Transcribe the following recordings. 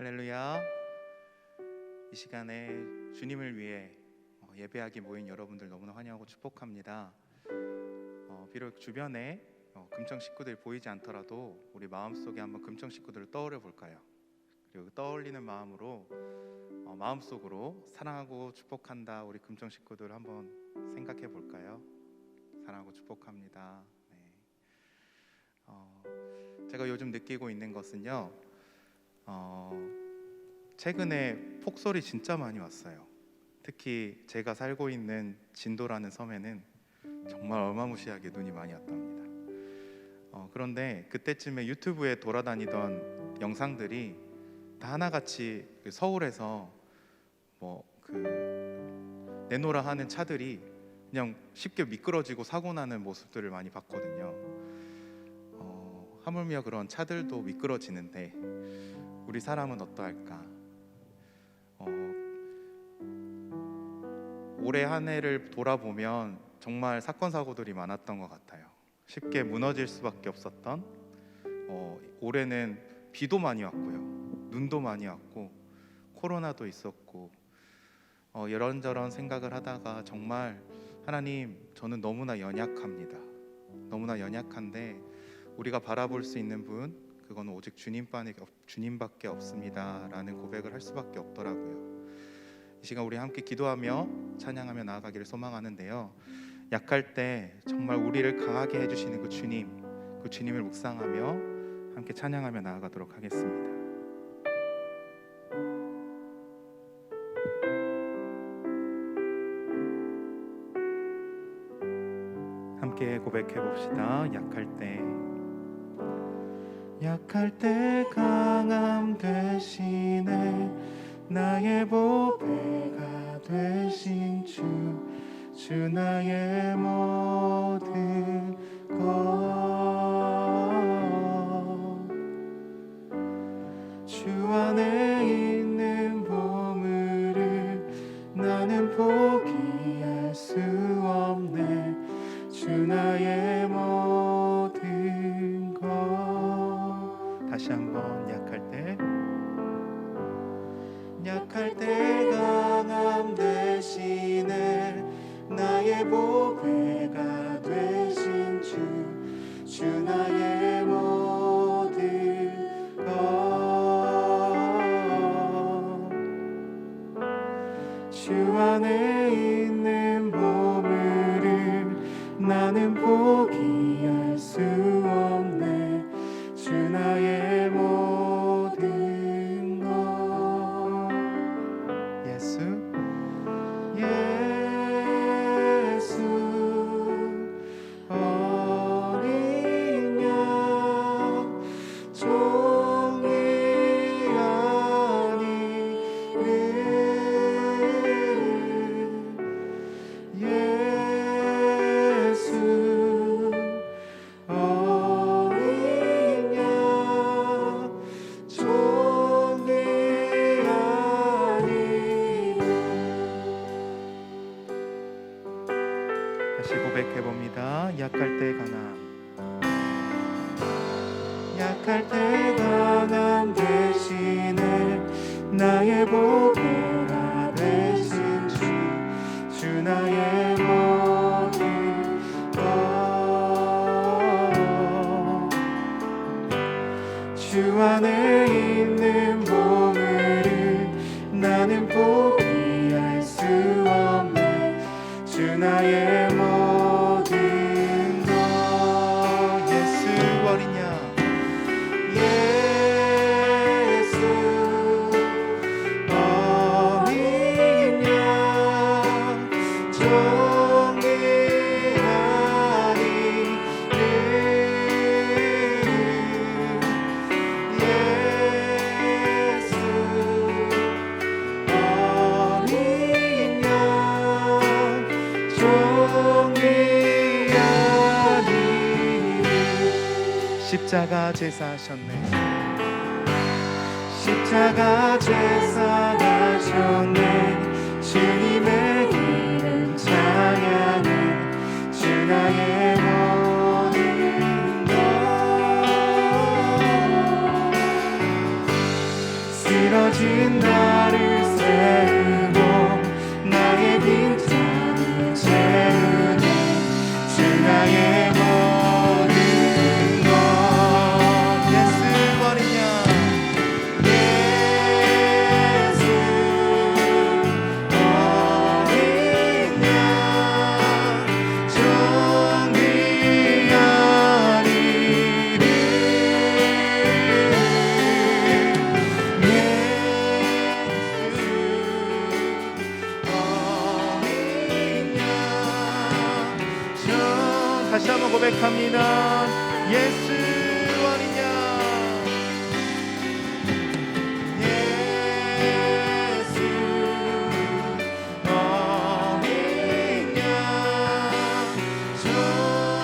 할렐루야. 이 시간에 주님을 위해 예배하기 모인 여러분들 너무나 환영하고 축복합니다. 비록 주변에 금청 식구들이 보이지 않더라도 우리 마음속에 한번 금청 식구들을 떠올려 볼까요? 그리고 떠올리는 마음으로 마음속으로 사랑하고 축복한다 우리 금청 식구들 한번 생각해 볼까요? 사랑하고 축복합니다. 제가 요즘 느끼고 있는 것은요, 최근에 폭설이 진짜 많이 왔어요. 특히 제가 살고 있는 진도라는 섬에는 정말 어마무시하게 눈이 많이 왔답니다. 그런데 그때쯤에 유튜브에 돌아다니던 영상들이 다 하나같이 서울에서 내노라 하는 차들이 그냥 쉽게 미끄러지고 사고 나는 모습들을 많이 봤거든요. 하물며 그런 차들도 미끄러지는데 우리 사람은 어떠할까? 올해 한 해를 돌아보면 정말 사건 사고들이 많았던 것 같아요. 쉽게 무너질 수밖에 없었던, 올해는 비도 많이 왔고요, 눈도 많이 왔고, 코로나도 있었고, 이런저런 생각을 하다가 정말 하나님, 저는 너무나 연약합니다. 너무나 연약한데 우리가 바라볼 수 있는 분, 그건 오직 주님밖에 없습니다 라는 고백을 할 수밖에 없더라고요. 이 시간 우리 함께 기도하며 찬양하며 나아가기를 소망하는데요, 약할 때 정말 우리를 강하게 해주시는 그 주님을 묵상하며 함께 찬양하며 나아가도록 하겠습니다. 함께 고백해 봅시다. 약할 때 강함 되시네, 나의 보배가 되신 주 나의 모든 것. 주 안에 있는 보물을 나는 포기할 수 없네, 주 나의 모든 것. 다시 한번. 약할 때 강함 되시네, 나의 보배가 되신 주 나의 모든 것. 주 안에 있는 보물을 나는 포기할 수 없네, 주 나의 모든 것. 예수 어린 양 종이 아니를, 예수 어린 양 종이 아니를. 다시 고백해봅니다. 약할 때 강함 대신에 나의 보배가 되신 주 나의 모든 것. 주 안에 있는 보물을 나는 포기할 수 없네, 주 나의 모든 것. 예수 어린 양, 예수 어린 양 종이 아니를, 예수 어린 양 종이 아니를. 십자가 제사하셨네, 십자가 제사하셨네, 주님의 이름 찬양해, 주 나의 모든 것. 쓰러 다시 한번 고백합니다. 예수 아니냐. 예수 어디냐.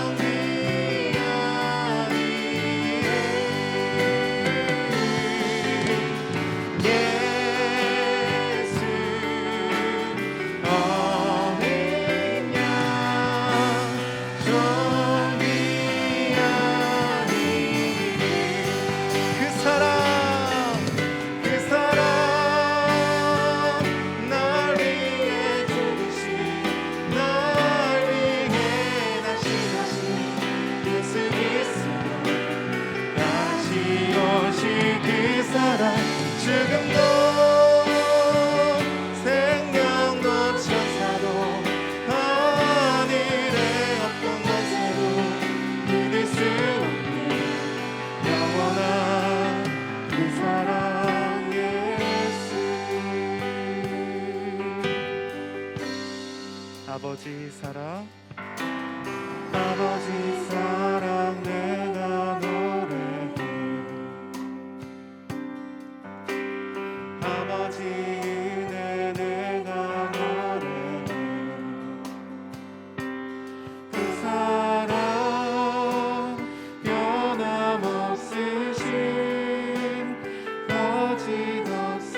정비하니 예수 어디냐. 정비하니 그 사랑 날 위해 죽으신 날 위해 다시 예수 그리스도 다시 오신 그 사랑 지금도 생명도 천사도 하늘의 어떤 권세도 믿을 수 없는 영원한 그 사랑 예수. 아버지 사랑 내가 노래해. 아버지 은혜 내가 노래해. 그 사랑 변함없으신 거짓없으신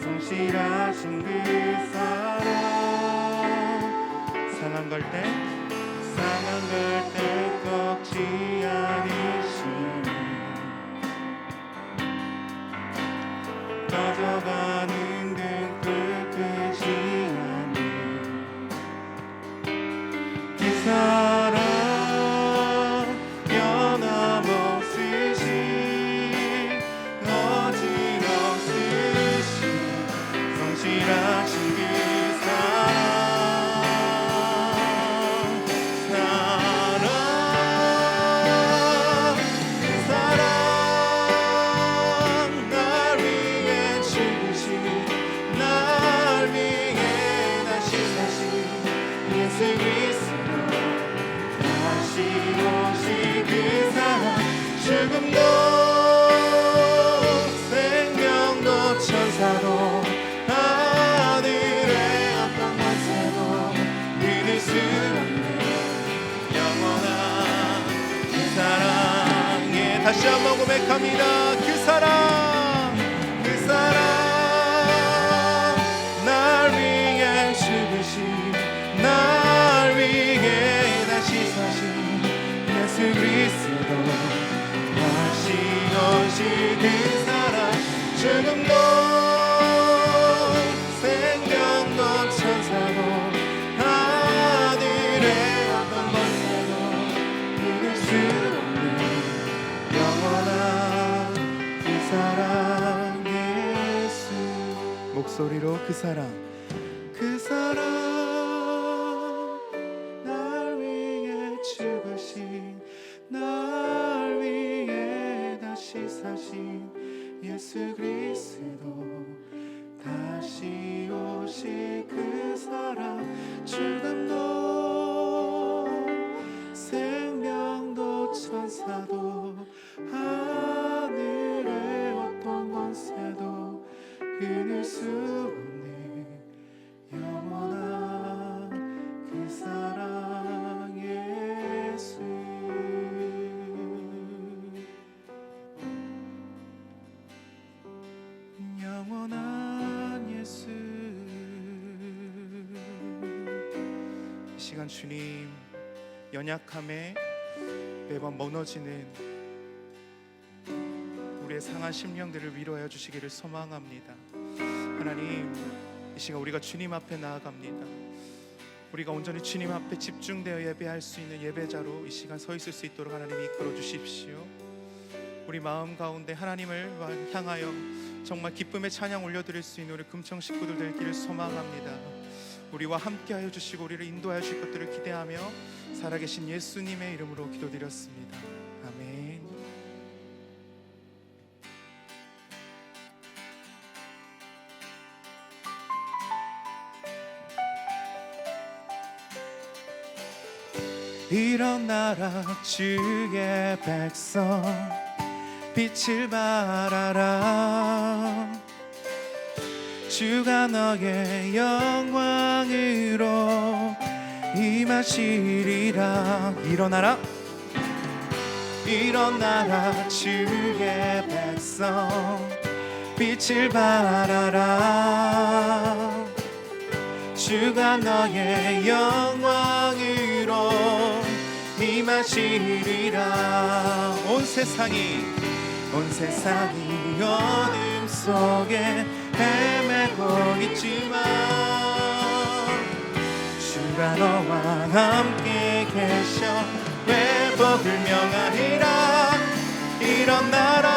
성실하신 그 사랑 상한 걸 때 꺾지 않으시니 꺼져가는 등 끄지 않니 그 사랑 변함없으신 거짓없으신 성실하신 그 지금도 생명도 천사도 하늘의 어떤 권세도 믿을 수 없는 영원한 그 사랑에 다시 한번 고백합니다. 그 사랑 날 위해 죽으신 날 위해 다시 사신 예수 그리스도 다시 오신 그 사랑 지금도 생명도 천사도 하늘의 어떤 권세도 믿을 수 없는 영원한 그 사랑 예수. 목소리로 그 사랑 날 위해 죽으신 날 위해 다시 사신 예수 그리스도 다시 오실 그 사랑 지금도 생명도 천사도 하늘의 어떤 권세도 끊을 수 없는 영원한 그 사랑 예수. 영원한 예수. 이 시간 주님 연약함에 매번 무너지는 우리의 상한 심령들을 위로하여 주시기를 소망합니다. 하나님, 이 시간 우리가 주님 앞에 나아갑니다. 우리가 온전히 주님 앞에 집중되어 예배할 수 있는 예배자로 이 시간 서 있을 수 있도록 하나님 이끌어 주십시오. 우리 마음 가운데 하나님을 향하여 정말 기쁨의 찬양 올려드릴 수 있는 우리 금청 식구들 되기를 소망합니다. 우리와 함께하여 주시고 우리를 인도하여 주실 것들을 기대하며 살아계신 예수님의 이름으로 기도드렸습니다. 아멘. 일어나라 주의 백성 빛을 발하라. 주가 너의 영광으로 임하시리라. 일어나라 일어나라 주의 백성 빛을 발하라. 주가 너의 영광으로 임하시리라. 온 세상이 어둠 속에 헤매고 있지만 주가 너와 함께 계셔 회복을 명하리라. 일어나라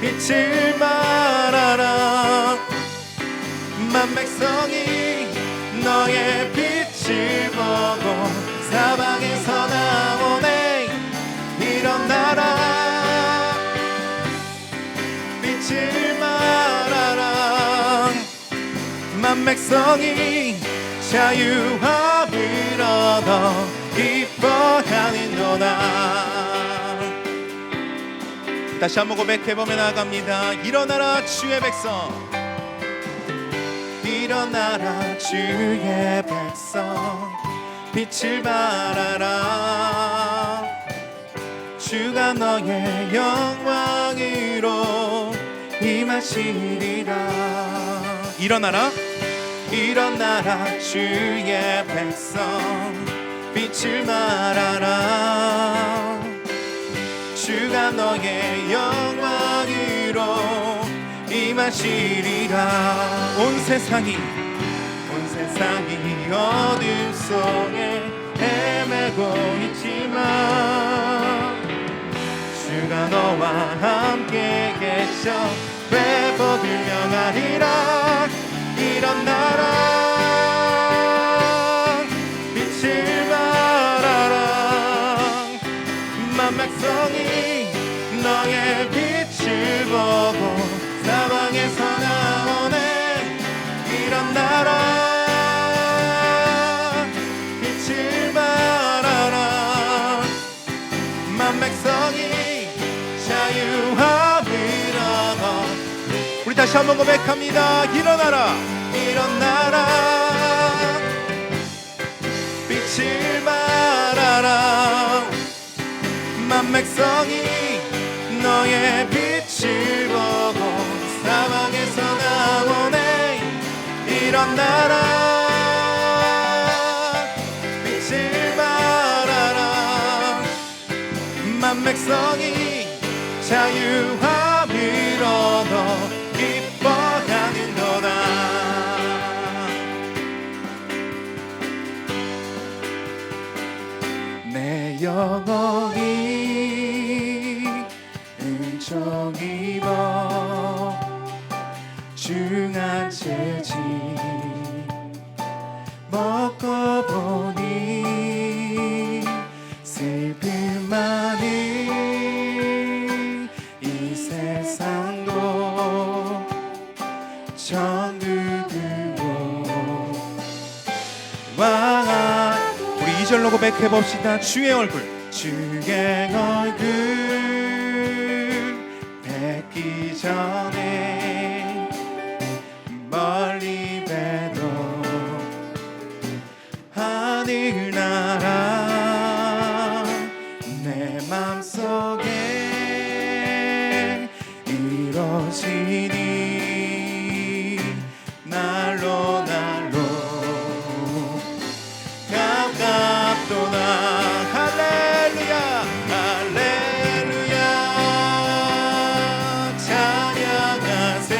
빛을 발하라. 만 백성이 너의 빛을 보고 사방에서 나오네. 일어나라 빛을 발하라. 만 백성이 자유함을 얻어 기뻐하는도다. 다시 한번 고백해보며 나갑니다. 일어나라 주의 백성 일어나라 주의 백성 빛을 발하라. 주가 너의 영광으로 임하시리라. 일어나라 주의 백성 빛을 발하라. 주가 너의 영광으로 임하시리라. 온 세상이 어둠 속에 헤매고 있지만 주가 너와 함께 계셔 회복을 명하리라. 일어나라 빛을 발하라. 만 백성이 너의 빛을 보고 사방에서 나오네. 일어나라 빛을 발하라. 만 백성이 자유함을 얻어. 우리 다시 한번 고백합니다. 일어나라 빛을 발하라. 만 백성이 너의 빛을 보고 사방에서 나오네. 일어나라 빛을 발하라. 만 백성이 자유함을 얻어 기뻐하는도다. 내 영혼이 은총 입어 중한 채지 먹고 보니 슬픔 많은 이 세상도 천국으로 와. 우리 2절로 고백해봅시다. 주의 얼굴 뵙기 전에 멀리 봬도 하늘나라 내 맘속에 이루어지니 날로 가깝도다. 할렐루야 찬양하세.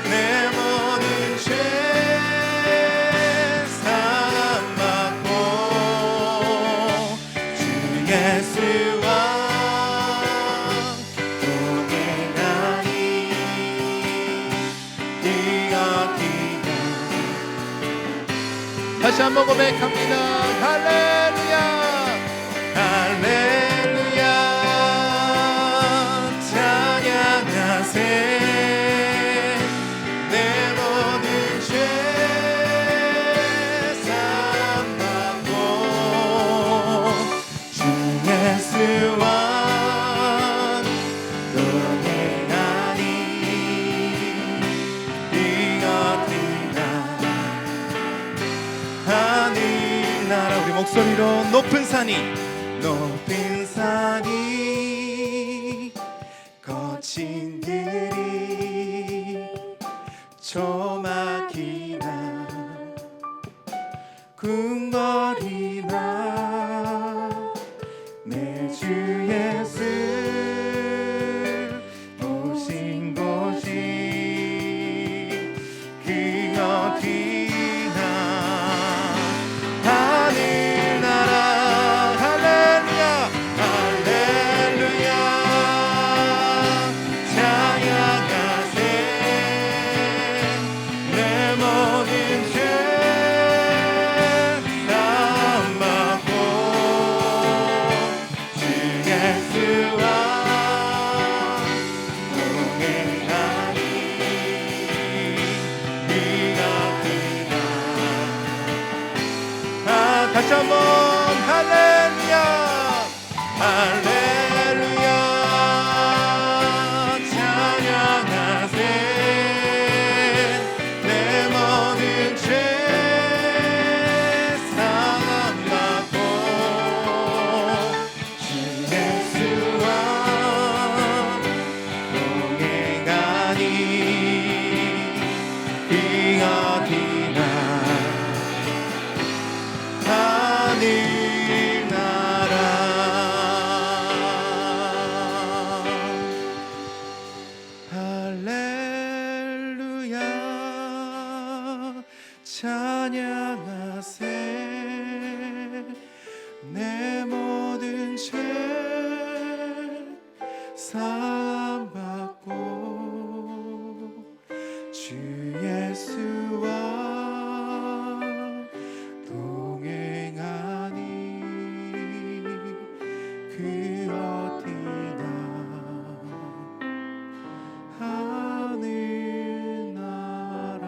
내 모든 죄 사함받고 주 예수와 동행하니 뛰어뛰어. 다시 한번 고백합니다. 할렐루야 찬양하세. 내 모든 죄 목소리로 높은 산이 거친 들이 조막이나 궁궐이나 내 주 예수 모신 곳이 그 어디나 하늘나라 할렐루야 할렐루야 찬양하세 내 모든 죄 사함받고 주 예수와 동행하니 네가 그다. 다시 한번 할렐루야 할렐루야 찬양하세 내 모든 죄 사함받고 주 예수와 동행하니 그 어디나 하늘나라. 할렐루야 찬양하세 내 모든 죄 사함받고 주 예수와 동행하니 그 어디나 하늘나라.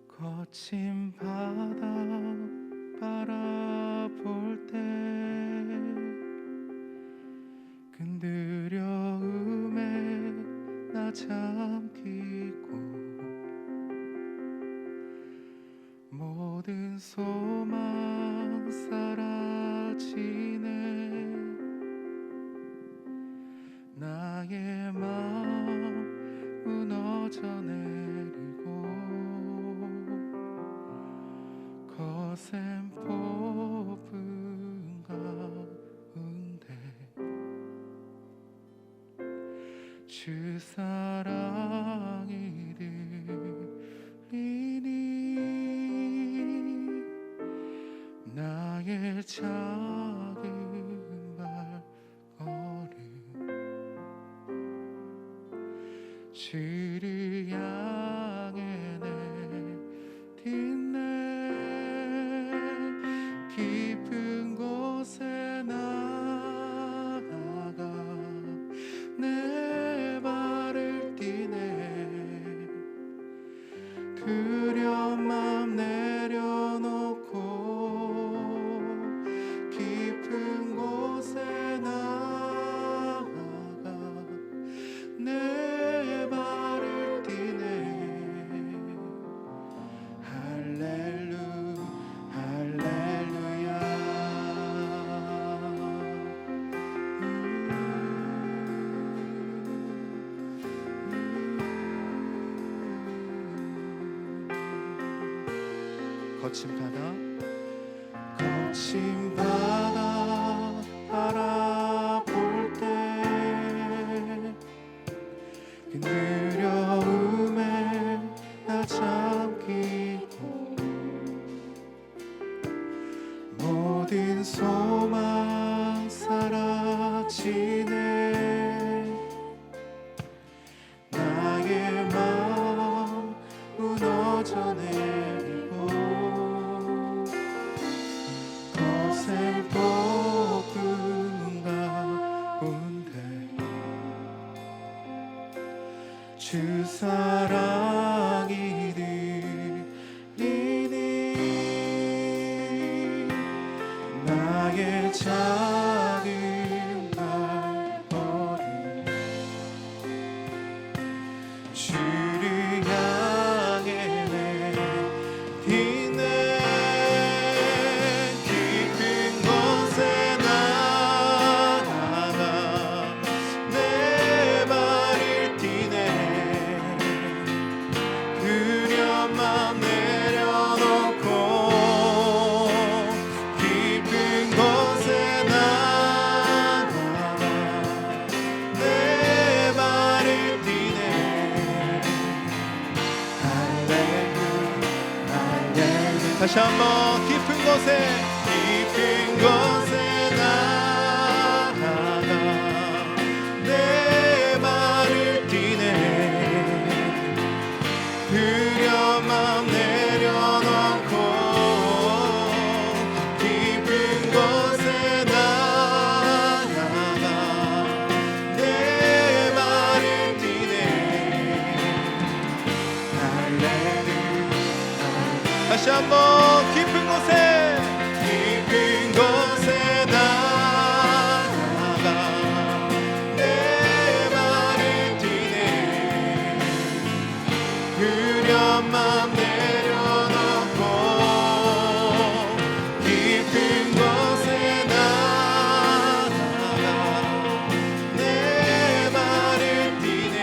거친 바다 바라볼 때 근두려움에 나 잠기고 모든 소망 사라지네 나의 마음 무너져 내리고 거센 폭풍 가운데 주 사랑이 들리니 나의 작은 발걸음 주를 향해 내딛네 깊은 곳에 나아가 내 발을 띠네 두려운 맘 내려놓고 깊은 곳에 나아가 내 발을 띠네 할렐루야 거친 바다 바라볼 때 그 두려움에 나 잠기고 모든 소망 사라지네 나의 마음 무너져 내리고 거센 폭풍 가운데 주 사랑이 들리니 나의 작은 발걸음 주를 향해 내딛네 깊은 곳에 나아가 내 발을 뛰네 두려운 맘 내려놓고 깊은 곳에 나아가 내 발을 뛰네 할렐루야 할렐루야 다시 한번 깊은 곳에 나아가 내 발을 뛰네 두려운 맘 내려놓고 깊은 곳에 나아가 내 발을 뛰네 할렐루야 다시 한번 깊은 곳에 나아가 내 발을 뛰네 두려운 맘 내려놓고 깊은 곳에 나아가 내 발을 뛰네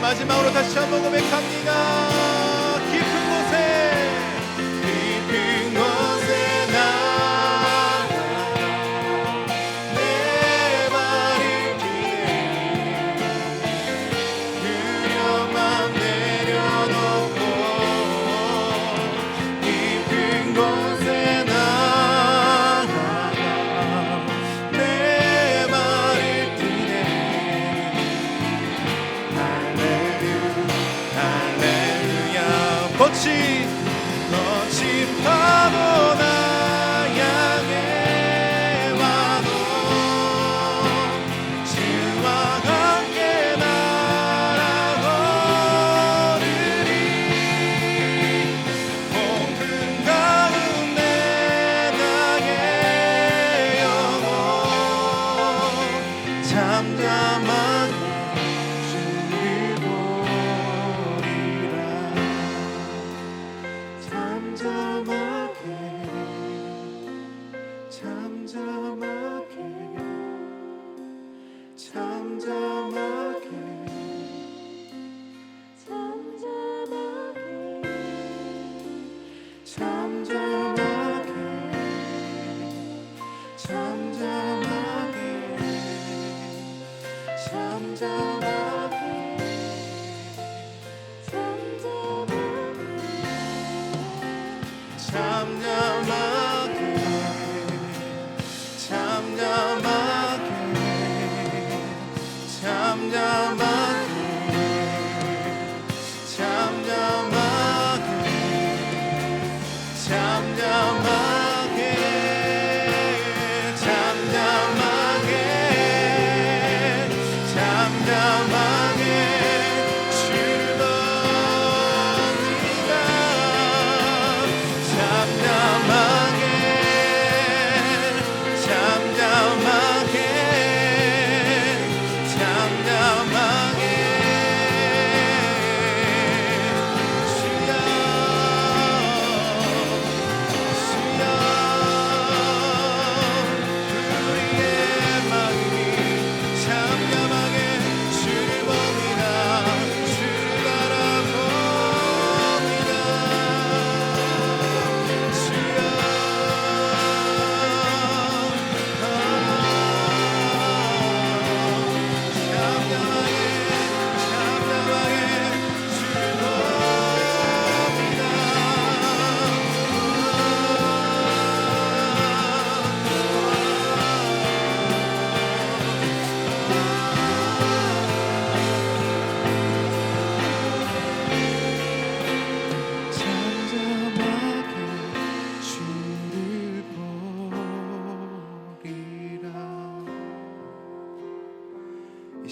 마지막으로 다시 한번 고백합니다 깊은 곳에 나아가 내 발을 뛰네 두려운 맘 내려놓고 깊은 곳에 나아가 내 발을 뛰네 할렐루야 거친 파도나 향해 와도 주와 함께 날아오르리 폭풍 가운데 나의 영혼 잠잠하게 주를 보리라 잠잠하게 잠잠하게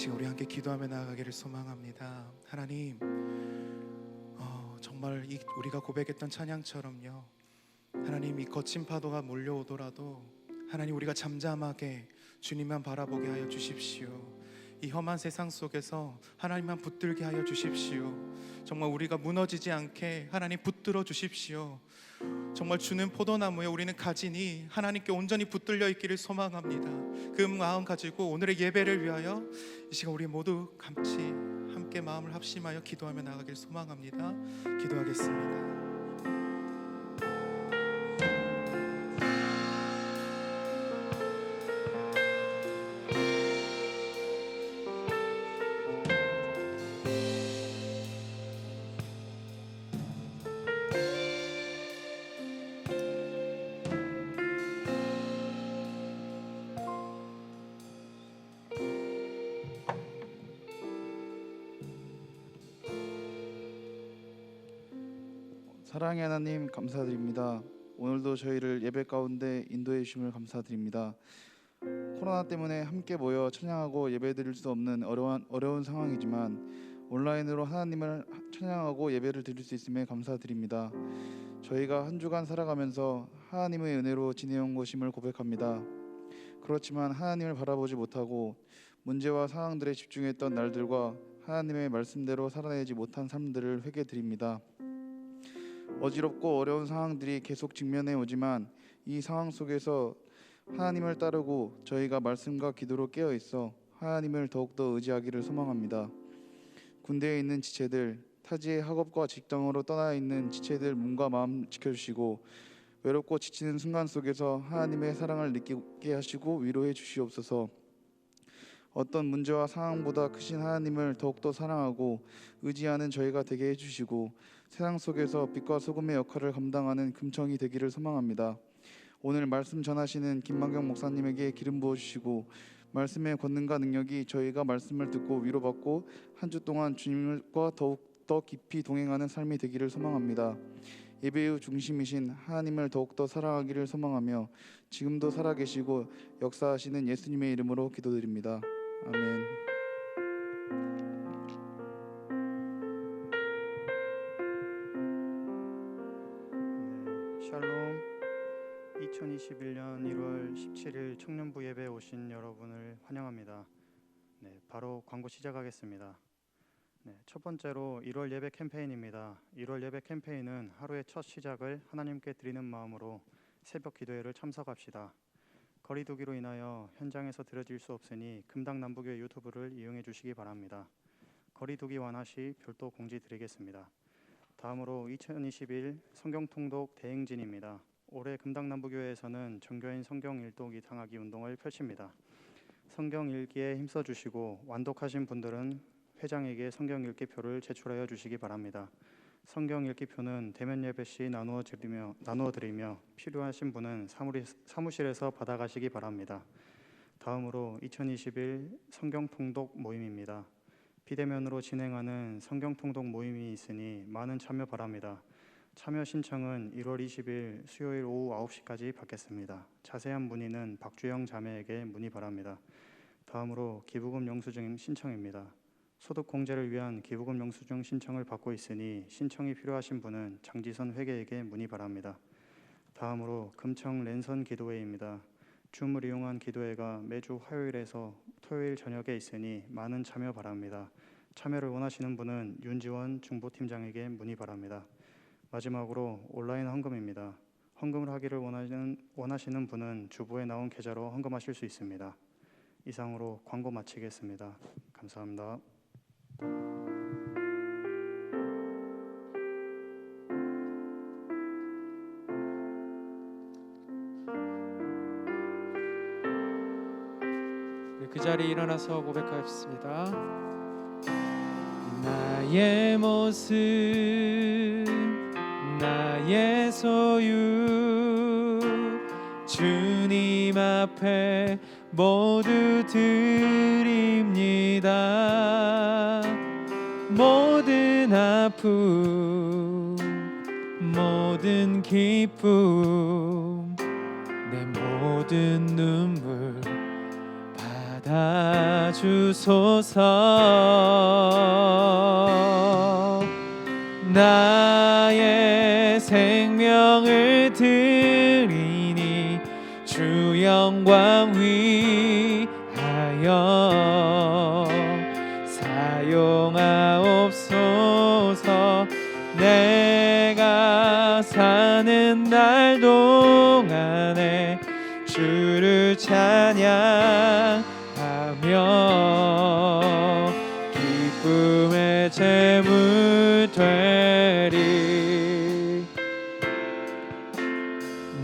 시간 우리 함께 기도하며 나아가기를 소망합니다. 하나님, 정말 우리가 고백했던 찬양처럼요, 하나님, 이 거친 파도가 몰려오더라도 하나님, 우리가 잠잠하게 주님만 바라보게 하여 주십시오. 이 험한 세상 속에서 하나님만 붙들게 하여 주십시오. 정말 우리가 무너지지 않게 하나님 붙들어 주십시오. 정말 주는 포도나무에 우리는 가지니 하나님께 온전히 붙들려 있기를 소망합니다. 그 마음 가지고 오늘의 예배를 위하여 이 시간 우리 모두 같이 함께 마음을 합심하여 기도하며 나가길 소망합니다. 기도하겠습니다. 사랑의 하나님, 감사드립니다. 오늘도 저희를 예배 가운데 인도해 주심을 감사드립니다. 코로나 때문에 함께 모여 찬양하고 예배드릴 수 없는 어려운 상황이지만 온라인으로 하나님을 찬양하고 예배를 드릴 수 있음에 감사드립니다. 저희가 한 주간 살아가면서 하나님의 은혜로 지내온 것임을 고백합니다. 그렇지만 하나님을 바라보지 못하고 문제와 상황들에 집중했던 날들과 하나님의 말씀대로 살아내지 못한 삶들을 회개드립니다. 어지럽고 어려운 상황들이 계속 직면해 오지만 이 상황 속에서 하나님을 따르고 저희가 말씀과 기도로 깨어 있어 하나님을 더욱더 의지하기를 소망합니다. 군대에 있는 지체들, 타지의 학업과 직장으로 떠나 있는 지체들 몸과 마음 지켜주시고 외롭고 지치는 순간 속에서 하나님의 사랑을 느끼게 하시고 위로해 주시옵소서. 어떤 문제와 상황보다 크신 하나님을 더욱더 사랑하고 의지하는 저희가 되게 해주시고 세상 속에서 빛과 소금의 역할을 감당하는 금청이 되기를 소망합니다. 오늘 말씀 전하시는 김만경 목사님에게 기름 부어주시고 말씀의 권능과 능력이 저희가 말씀을 듣고 위로받고 한 주 동안 주님과 더욱더 깊이 동행하는 삶이 되기를 소망합니다. 예배의 중심이신 하나님을 더욱더 사랑하기를 소망하며 지금도 살아계시고 역사하시는 예수님의 이름으로 기도드립니다. 아멘. 샬롬. 2021년 1월 17일 청년부 예배에 오신 여러분을 환영합니다. 바로 광고 시작하겠습니다. 첫 번째로 1월 예배 캠페인입니다. 1월 예배 캠페인은 하루의 첫 시작을 하나님께 드리는 마음으로 새벽 기도회를 참석합시다. 거리두기로 인하여 현장에서 드려질 수 없으니 금당 남부교회 유튜브를 이용해 주시기 바랍니다. 거리두기 완화 시 별도 공지 드리겠습니다. 다음으로 2021 성경통독 대행진입니다. 올해 금당 남부교회에서는 정교인 성경 일독 이상하기 운동을 펼칩니다. 성경 읽기에 힘써 주시고 완독하신 분들은 회장에게 성경 읽기표를 제출하여 주시기 바랍니다. 성경 읽기표는 대면 예배 시 나누어 드리며 필요하신 분은 사무실에서 받아가시기 바랍니다. 다음으로 2021 성경 통독 모임입니다. 비대면으로 진행하는 성경 통독 모임이 있으니 많은 참여 바랍니다. 참여 신청은 1월 20일 수요일 오후 9시까지 받겠습니다. 자세한 문의는 박주영 자매에게 문의 바랍니다. 다음으로 기부금 영수증 신청입니다. 소득 공제를 위한 기부금 영수증 신청을 받고 있으니 신청이 필요하신 분은 장지선 회계에게 문의 바랍니다. 다음으로 금청 랜선 기도회입니다. 줌을 이용한 기도회가 매주 화요일에서 토요일 저녁에 있으니 많은 참여 바랍니다. 참여를 원하시는 분은 윤지원 중보팀장에게 문의 바랍니다. 마지막으로 온라인 헌금입니다. 헌금을 하기를 원하시는 분은 주보에 나온 계좌로 헌금하실 수 있습니다. 이상으로 광고 마치겠습니다. 감사합니다. 그 자리에 일어나서 고백하겠습니다. 나의 모습, 나의 소유, 주님 앞에 모두 드립니다. 모든 아픔, 모든 기쁨, 내 모든 눈물 받아주세요. 주소서. 나의 생명을 드리니 주 영광 위하여 사용하옵소서. 내가 사는 날 동안에 주를 찬양하며 기쁨의 제물 되리.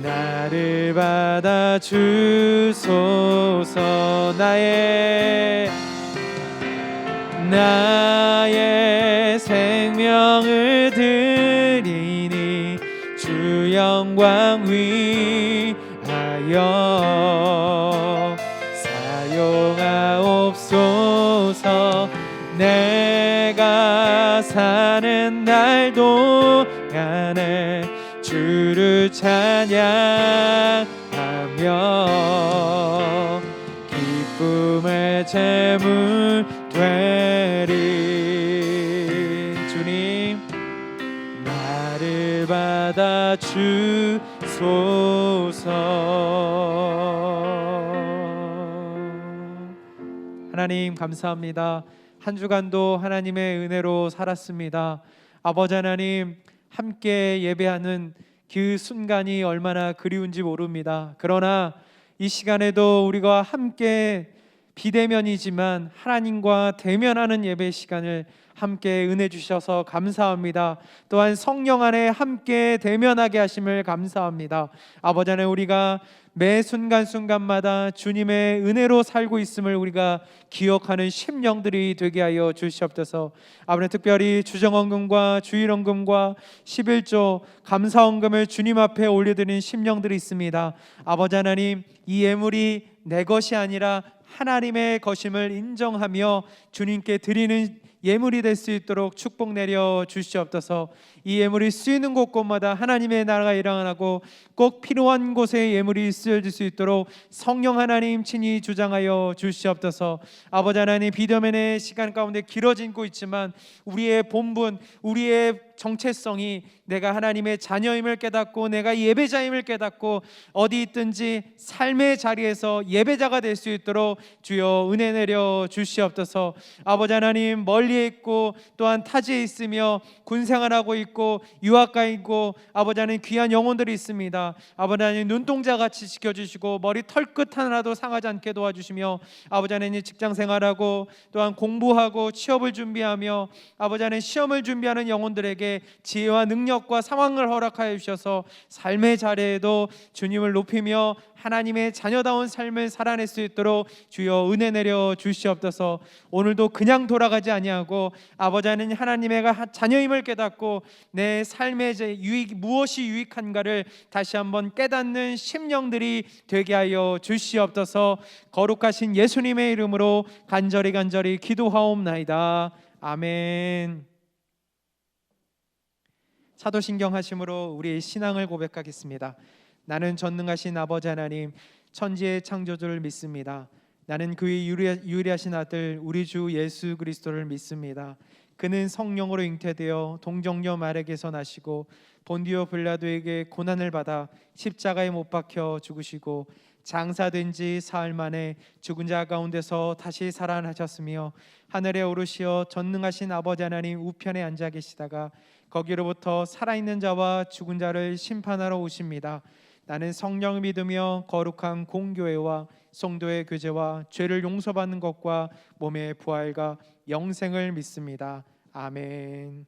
나를 받아 주소서. 나의 생명을 드리니 주 영광 위하여 사용하옵소서. 내가 사는 날 동안에 주를 찬양하며 기쁨의 제물 되리. 주님, 나를 받아 주소서. 하나님 감사합니다. 한 주간도 하나님의 은혜로 살았습니다. 아버지 하나님, 함께 예배하는 그 순간이 얼마나 그리운지 모릅니다. 그러나 이 시간에도 우리가 함께 비대면이지만 하나님과 대면하는 예배 시간을 함께 은혜 주셔서 감사합니다. 또한 성령 안에 함께 대면하게 하심을 감사합니다. 아버지 하나님, 우리가 매 순간순간마다 주님의 은혜로 살고 있음을 우리가 기억하는 심령들이 되게 하여 주시옵소서. 아버지, 특별히 주정헌금과 주일헌금과 11조 감사헌금을 주님 앞에 올려드리는 심령들이 있습니다. 아버지 하나님, 이 예물이 내 것이 아니라 하나님의 것임을 인정하며 주님께 드리는 예물이 될 수 있도록 축복 내려 주시옵소서. 이 예물이 쓰이는 곳곳마다 하나님의 나라가 일어나고 꼭 필요한 곳에 예물이 쓰여질 수 있도록 성령 하나님 친히 주장하여 주시옵소서. 아버지 하나님, 비대면의 시간 가운데 길어지고 있지만 우리의 본분, 우리의 정체성이 내가 하나님의 자녀임을 깨닫고 내가 예배자임을 깨닫고 어디 있든지 삶의 자리에서 예배자가 될 수 있도록 주여 은혜 내려 주시옵소서. 아버지 하나님, 멀리에 있고 또한 타지에 있으며 군생활하고 있고 유학가 있고 아버지 하나님, 귀한 영혼들이 있습니다. 아버지 하나님, 눈동자같이 지켜주시고 머리 털끝 하나도 상하지 않게 도와주시며 아버지 하나님, 직장생활하고 또한 공부하고 취업을 준비하며 아버지 하나님, 시험을 준비하는 영혼들에게 지혜와 능력과 상황을 허락하여 주셔서 삶의 자리에도 주님을 높이며 하나님의 자녀다운 삶을 살아낼 수 있도록 주여 은혜 내려 주시옵소서. 오늘도 그냥 돌아가지 아니하고 아버지 하나님의 자녀임을 깨닫고 내 삶의 무엇이 유익한가를 다시 한번 깨닫는 심령들이 되게 하여 주시옵소서. 거룩하신 예수님의 이름으로 간절히 기도하옵나이다. 아멘. 사도신경 하심으로 우리의 신앙을 고백하겠습니다. 나는 전능하신 아버지 하나님, 천지의 창조주를 믿습니다. 나는 그의 유일하신 아들 우리 주 예수 그리스도를 믿습니다. 그는 성령으로 잉태되어 동정녀 마리아에게서 나시고 본디오 빌라도에게 고난을 받아 십자가에 못 박혀 죽으시고 장사된 지 사흘 만에 죽은 자 가운데서 다시 살아나셨으며 하늘에 오르시어 전능하신 아버지 하나님 우편에 앉아 계시다가 거기로부터 살아있는 자와 죽은 자를 심판하러 오십니다. 나는 성령을 믿으며 거룩한 공교회와 성도의 교제와 죄를 용서받는 것과 몸의 부활과 영생을 믿습니다. 아멘.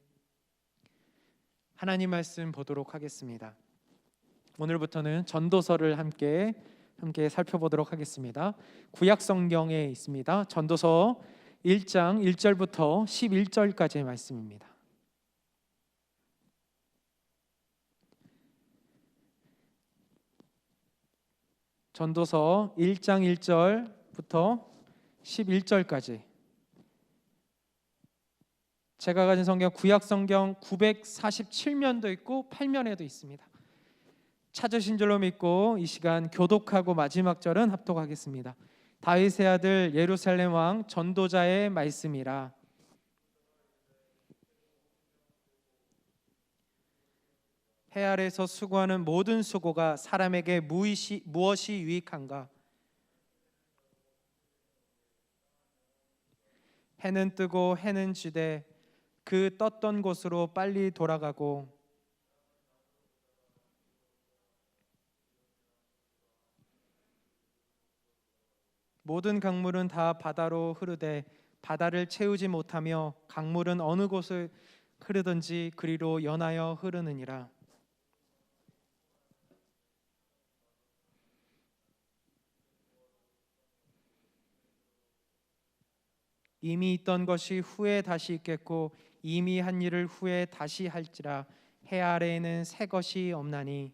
하나님 말씀 보도록 하겠습니다. 오늘부터는 전도서를 함께 살펴보도록 하겠습니다. 구약 성경에 있습니다. 전도서 1장 1절부터 11절까지의 말씀입니다. 전도서 1장 1절부터 11절까지. 제가 가진 성경 구약 성경 947면도 있고 8면에도 있습니다. 찾으신 줄로 믿고 이 시간 교독하고 마지막 절은 합독하겠습니다. 다윗의 아들 예루살렘 왕 전도자의 말씀이라. 해 아래에서 수고하는 모든 수고가 사람에게 무엇이 유익한가? 해는 뜨고 해는 지되 그 떴던 곳으로 빨리 돌아가고 모든 강물은 다 바다로 흐르되 바다를 채우지 못하며 강물은 어느 곳을 흐르든지 그리로 연하여 흐르느니라. 이미 있던 것이 후에 다시 있겠고 이미 한 일을 후에 다시 할지라. 해 아래에는 새 것이 없나니.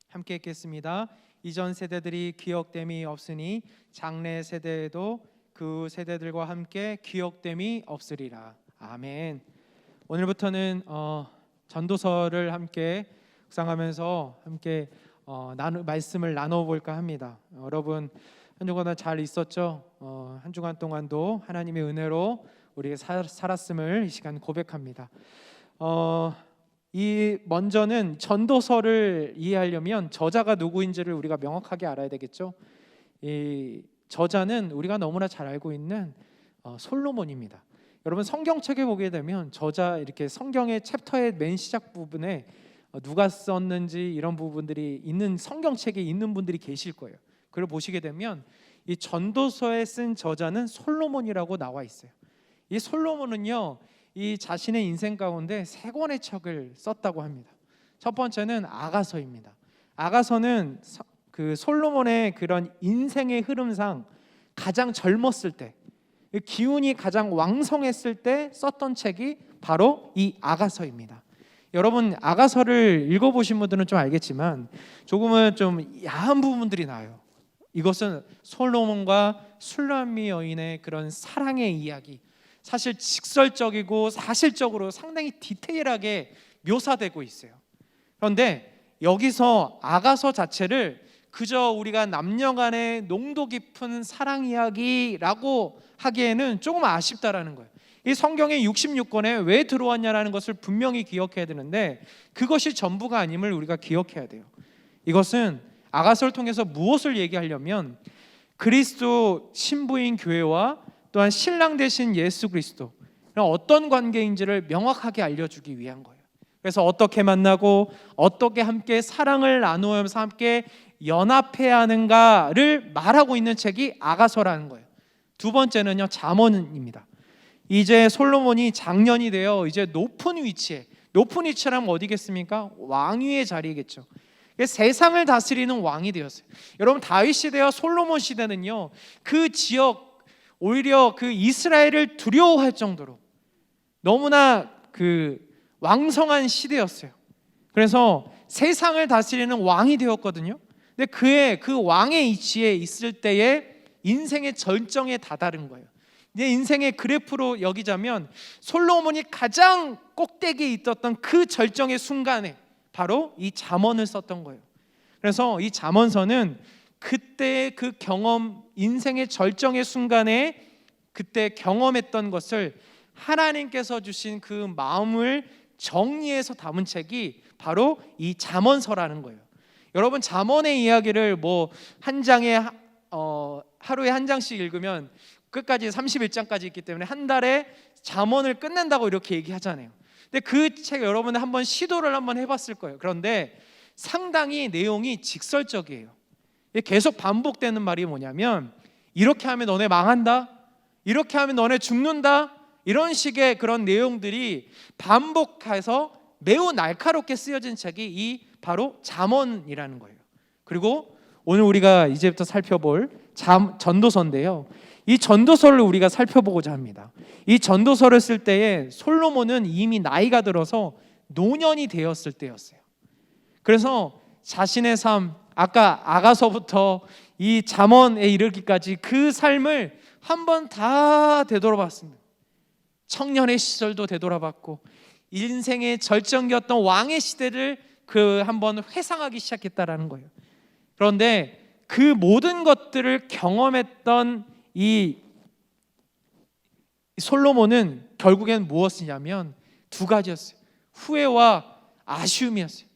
함께 읽겠습니다. 이전 세대들이 기억됨이 없으니 장래 세대에도 그 세대들과 함께 기억됨이 없으리라. 아멘. 오늘부터는 전도서를 함께 묵상하면서 함께 말씀을 나눠볼까 합니다. 여러분 한 주간 잘 있었죠? 한 주간 동안도 하나님의 은혜로 우리가 살았음을 이 시간 고백합니다. 먼저는 전도서를 이해하려면 저자가 누구인지를 우리가 명확하게 알아야 되겠죠. 이 저자는 우리가 너무나 잘 알고 있는 솔로몬입니다. 여러분 성경책에 보게 되면 저자 이렇게 성경의 챕터의 맨 시작 부분에 누가 썼는지 이런 부분들이 있는 성경책에 있는 분들이 계실 거예요. 그걸 보시게 되면 이 전도서에 쓴 저자는 솔로몬이라고 나와 있어요. 이 솔로몬은요, 이 자신의 인생 가운데 세 권의 책을 썼다고 합니다. 첫 번째는 아가서입니다. 아가서는 그 솔로몬의 그런 인생의 흐름상 가장 젊었을 때, 기운이 가장 왕성했을 때 썼던 책이 바로 이 아가서입니다. 여러분 아가서를 읽어보신 분들은 좀 알겠지만 조금은 좀 야한 부분들이 나요. 이것은 솔로몬과 술람미 여인의 그런 사랑의 이야기, 사실 직설적이고 사실적으로 상당히 디테일하게 묘사되고 있어요. 그런데 여기서 아가서 자체를 그저 우리가 남녀 간의 농도 깊은 사랑 이야기라고 하기에는 조금 아쉽다라는 거예요. 이 성경의 66권에 왜 들어왔냐라는 것을 분명히 기억해야 되는데 그것이 전부가 아님을 우리가 기억해야 돼요. 이것은 아가서를 통해서 무엇을 얘기하려면 그리스도 신부인 교회와 또한 신랑 되신 예수 그리스도 어떤 관계인지를 명확하게 알려주기 위한 거예요. 그래서 어떻게 만나고 어떻게 함께 사랑을 나누면서 함께 연합해야 하는가를 말하고 있는 책이 아가서라는 거예요. 두 번째는요, 잠언입니다. 이제 솔로몬이 장년이 되어 이제 높은 위치라면 어디겠습니까? 왕위의 자리겠죠. 세상을 다스리는 왕이 되었어요. 여러분 다윗 시대와 솔로몬 시대는요, 그 지역 오히려 그 이스라엘을 두려워할 정도로 너무나 그 왕성한 시대였어요. 그래서 세상을 다스리는 왕이 되었거든요. 근데 그의 그 왕의 위치에 있을 때의 인생의 절정에 다다른 거예요. 내 인생의 그래프로 여기자면 솔로몬이 가장 꼭대기에 있었던 그 절정의 순간에 바로 이 잠언을 썼던 거예요. 그래서 이 잠언서는 그때의 그 경험, 인생의 절정의 순간에 그때 경험했던 것을 하나님께서 주신 그 마음을 정리해서 담은 책이 바로 이 잠언서라는 거예요. 여러분 잠언의 이야기를 뭐 한 장에 하루에 한 장씩 읽으면 끝까지 31장까지 있기 때문에 한 달에 잠언을 끝낸다고 이렇게 얘기하잖아요. 근데 그 책 여러분은 한번 시도를 한번 해봤을 거예요. 그런데 상당히 내용이 직설적이에요. 계속 반복되는 말이 뭐냐면 이렇게 하면 너네 망한다, 이렇게 하면 너네 죽는다, 이런 식의 그런 내용들이 반복해서 매우 날카롭게 쓰여진 책이 이 바로 잠언이라는 거예요. 그리고 오늘 우리가 이제부터 살펴볼 전도서인데요, 이 전도서를 우리가 살펴보고자 합니다. 이 전도서를 쓸 때에 솔로몬은 이미 나이가 들어서 노년이 되었을 때였어요. 그래서 자신의 삶, 아까 아가서부터 이 잠언에 이르기까지 그 삶을 한번 다 되돌아봤습니다. 청년의 시절도 되돌아봤고 인생의 절정기였던 왕의 시대를 한번 회상하기 시작했다라는 거예요. 그런데 그 모든 것들을 경험했던 이 솔로몬은 결국엔 무엇이냐면 두 가지였어요. 후회와 아쉬움이었어요.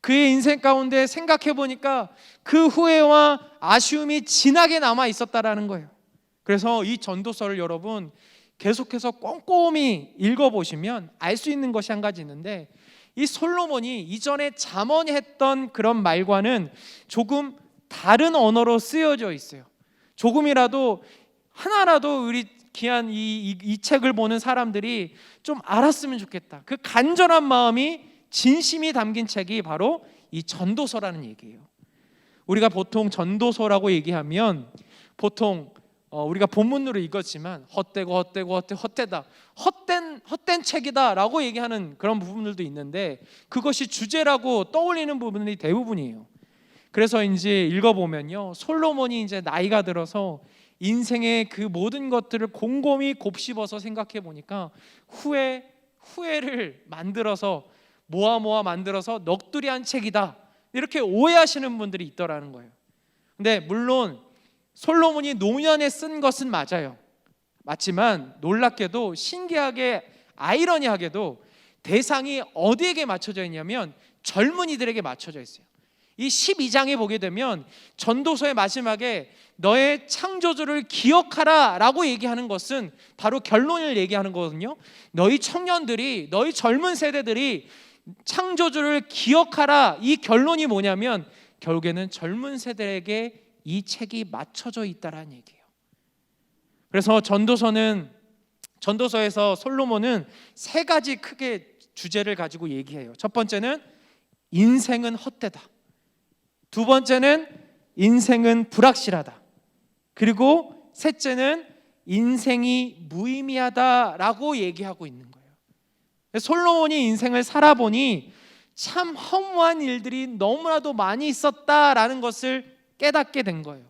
그의 인생 가운데 생각해 보니까 그 후회와 아쉬움이 진하게 남아 있었다라는 거예요. 그래서 이 전도서를 여러분 계속해서 꼼꼼히 읽어보시면 알 수 있는 것이 한 가지 있는데, 이 솔로몬이 이전에 잠언했던 그런 말과는 조금 다른 언어로 쓰여져 있어요. 조금이라도 하나라도 우리 귀한 이 책을 보는 사람들이 좀 알았으면 좋겠다. 그 간절한 마음이 진심이 담긴 책이 바로 이 전도서라는 얘기예요. 우리가 보통 전도서라고 얘기하면 보통 우리가 본문으로 읽었지만 헛되다, 헛된 책이다라고 얘기하는 그런 부분들도 있는데, 그것이 주제라고 떠올리는 부분이 대부분이에요. 그래서 이제 읽어보면요, 솔로몬이 이제 나이가 들어서 인생의 그 모든 것들을 곰곰이 곱씹어서 생각해 보니까 후회를 만들어서 모아 만들어서 넋두리한 책이다, 이렇게 오해하시는 분들이 있더라는 거예요. 근데 물론 솔로몬이 노년에 쓴 것은 맞지만 놀랍게도 신기하게 아이러니하게도 대상이 어디에게 맞춰져 있냐면 젊은이들에게 맞춰져 있어요. 이 12장에 보게 되면 전도서의 마지막에 너의 창조주를 기억하라 라고 얘기하는 것은 바로 결론을 얘기하는 거거든요. 너희 청년들이, 너희 젊은 세대들이 창조주를 기억하라, 이 결론이 뭐냐면 결국에는 젊은 세대에게 이 책이 맞춰져 있다라는 얘기예요. 그래서 전도서에서 솔로몬은 세 가지 크게 주제를 가지고 얘기해요. 첫 번째는 인생은 헛되다. 두 번째는 인생은 불확실하다. 그리고 셋째는 인생이 무의미하다라고 얘기하고 있는 거예요. 솔로몬이 인생을 살아보니 참 허무한 일들이 너무나도 많이 있었다라는 것을 깨닫게 된 거예요.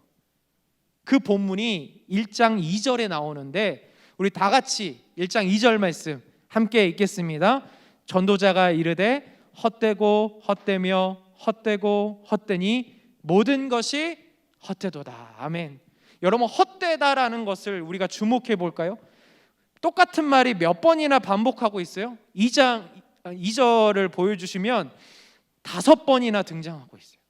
그 본문이 1장 2절에 나오는데 우리 다 같이 1장 2절 말씀 함께 읽겠습니다. 전도자가 이르되 헛되고 헛되며 헛되고 헛되니 모든 것이 헛되도다. 아멘. 여러분, 헛되다라는 것을 우리가 주목해 볼까요? 똑같은 말이 몇 번이나 반복하고 있어요. 2장 2절을 보여주시면 5번이나 등장하고 있어요.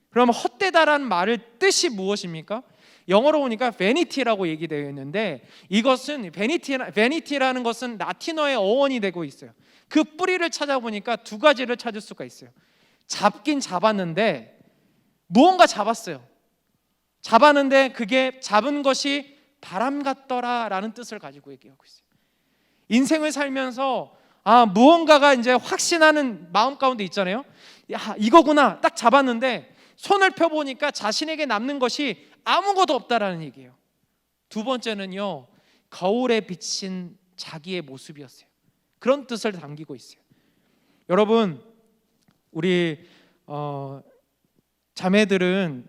그러면 헛되다라는 말의 뜻이 무엇입니까? 영어로 보니까 vanity라고 얘기되어 있는데, 이것은 vanity라는 것은 라틴어의 어원이 되고 있어요. 그 뿌리를 찾아보니까 두 가지를 찾을 수가 있어요. 잡긴 잡았는데 무언가 잡았는데 그게 잡은 것이 바람 같더라라는 뜻을 가지고 얘기하고 있어요. 인생을 살면서 무언가가 이제 확신하는 마음 가운데 있잖아요. 이거구나, 딱 잡았는데 손을 펴보니까 자신에게 남는 것이 아무것도 없다라는 얘기예요. 두 번째는요, 거울에 비친 자기의 모습이었어요. 그런 뜻을 담기고 있어요. 여러분, 우리 자매들은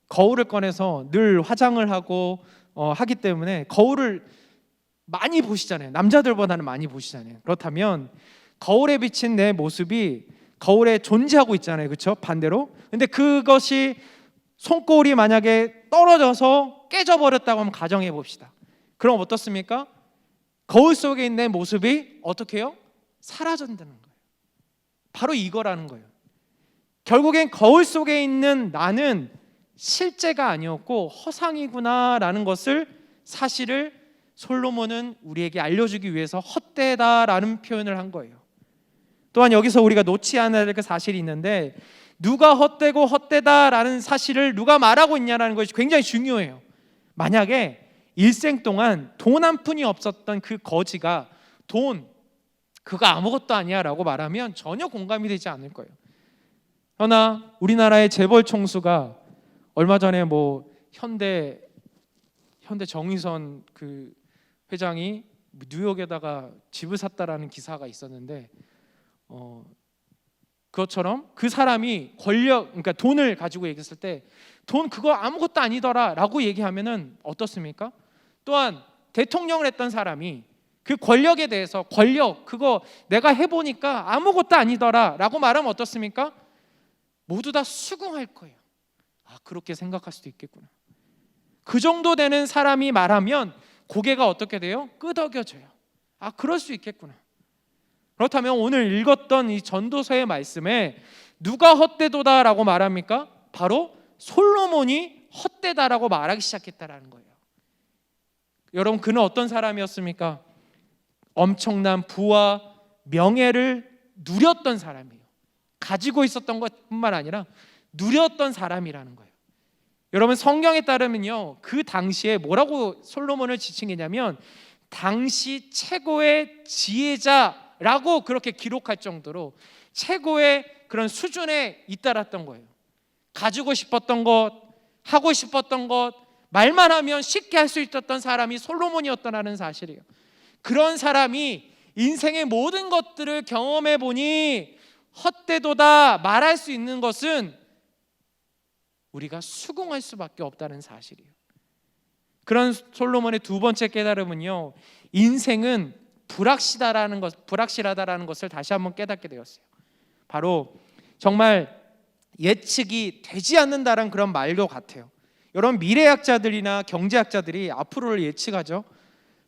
거울을 꺼내서 늘 화장을 하고 하기 때문에 거울을 많이 보시잖아요. 남자들보다는 많이 보시잖아요. 그렇다면 거울에 비친 내 모습이 거울에 존재하고 있잖아요. 그렇죠? 반대로. 근데 그것이 손거울이 만약에 떨어져서 깨져버렸다고 하면 가정해 봅시다. 그럼 어떻습니까? 거울 속에 있는 내 모습이 어떻게 해요? 사라진다는 거예요. 바로 이거라는 거예요. 결국엔 거울 속에 있는 나는 실제가 아니었고 허상이구나라는 것을, 사실을 솔로몬은 우리에게 알려주기 위해서 헛되다라는 표현을 한 거예요. 또한 여기서 우리가 놓지 않아야 될 그 사실이 있는데, 누가 헛되고 헛되다라는 사실을 누가 말하고 있냐라는 것이 굉장히 중요해요. 만약에 일생 동안 돈 한 푼이 없었던 그 거지가 그거 아무것도 아니야 라고 말하면 전혀 공감이 되지 않을 거예요. 그러나 우리나라의 재벌 총수가 얼마 전에 현대 정의선 그 회장이 뉴욕에다가 집을 샀다라는 기사가 있었는데, 그것처럼 그 사람이 그러니까 돈을 가지고 얘기했을 때 돈 그거 아무것도 아니더라라고 얘기하면은 어떻습니까? 또한 대통령을 했던 사람이 그 권력에 대해서 권력 그거 내가 해보니까 아무것도 아니더라 라고 말하면 어떻습니까? 모두 다 수긍할 거예요. 아, 그렇게 생각할 수도 있겠구나. 그 정도 되는 사람이 말하면 고개가 어떻게 돼요? 끄덕여져요. 아, 그럴 수 있겠구나. 그렇다면 오늘 읽었던 이 전도서의 말씀에 누가 헛되도다라고 말합니까? 바로 솔로몬이 헛되다라고 말하기 시작했다라는 거예요. 여러분, 그는 어떤 사람이었습니까? 엄청난 부와 명예를 누렸던 사람이에요. 가지고 있었던 것뿐만 아니라 누렸던 사람이라는 거예요. 여러분, 성경에 따르면요, 그 당시에 뭐라고 솔로몬을 지칭했냐면 당시 최고의 지혜자라고 그렇게 기록할 정도로 최고의 그런 수준에 잇달았던 거예요. 가지고 싶었던 것, 하고 싶었던 것, 말만 하면 쉽게 할 수 있었던 사람이 솔로몬이었다는 사실이에요. 그런 사람이 인생의 모든 것들을 경험해 보니 헛되도다 말할 수 있는 것은 우리가 수긍할 수밖에 없다는 사실이에요. 그런 솔로몬의 두 번째 깨달음은요, 인생은 불확실하다라는 것을 다시 한번 깨닫게 되었어요. 바로 정말 예측이 되지 않는다는 그런 말도 같아요. 여러분, 미래학자들이나 경제학자들이 앞으로를 예측하죠.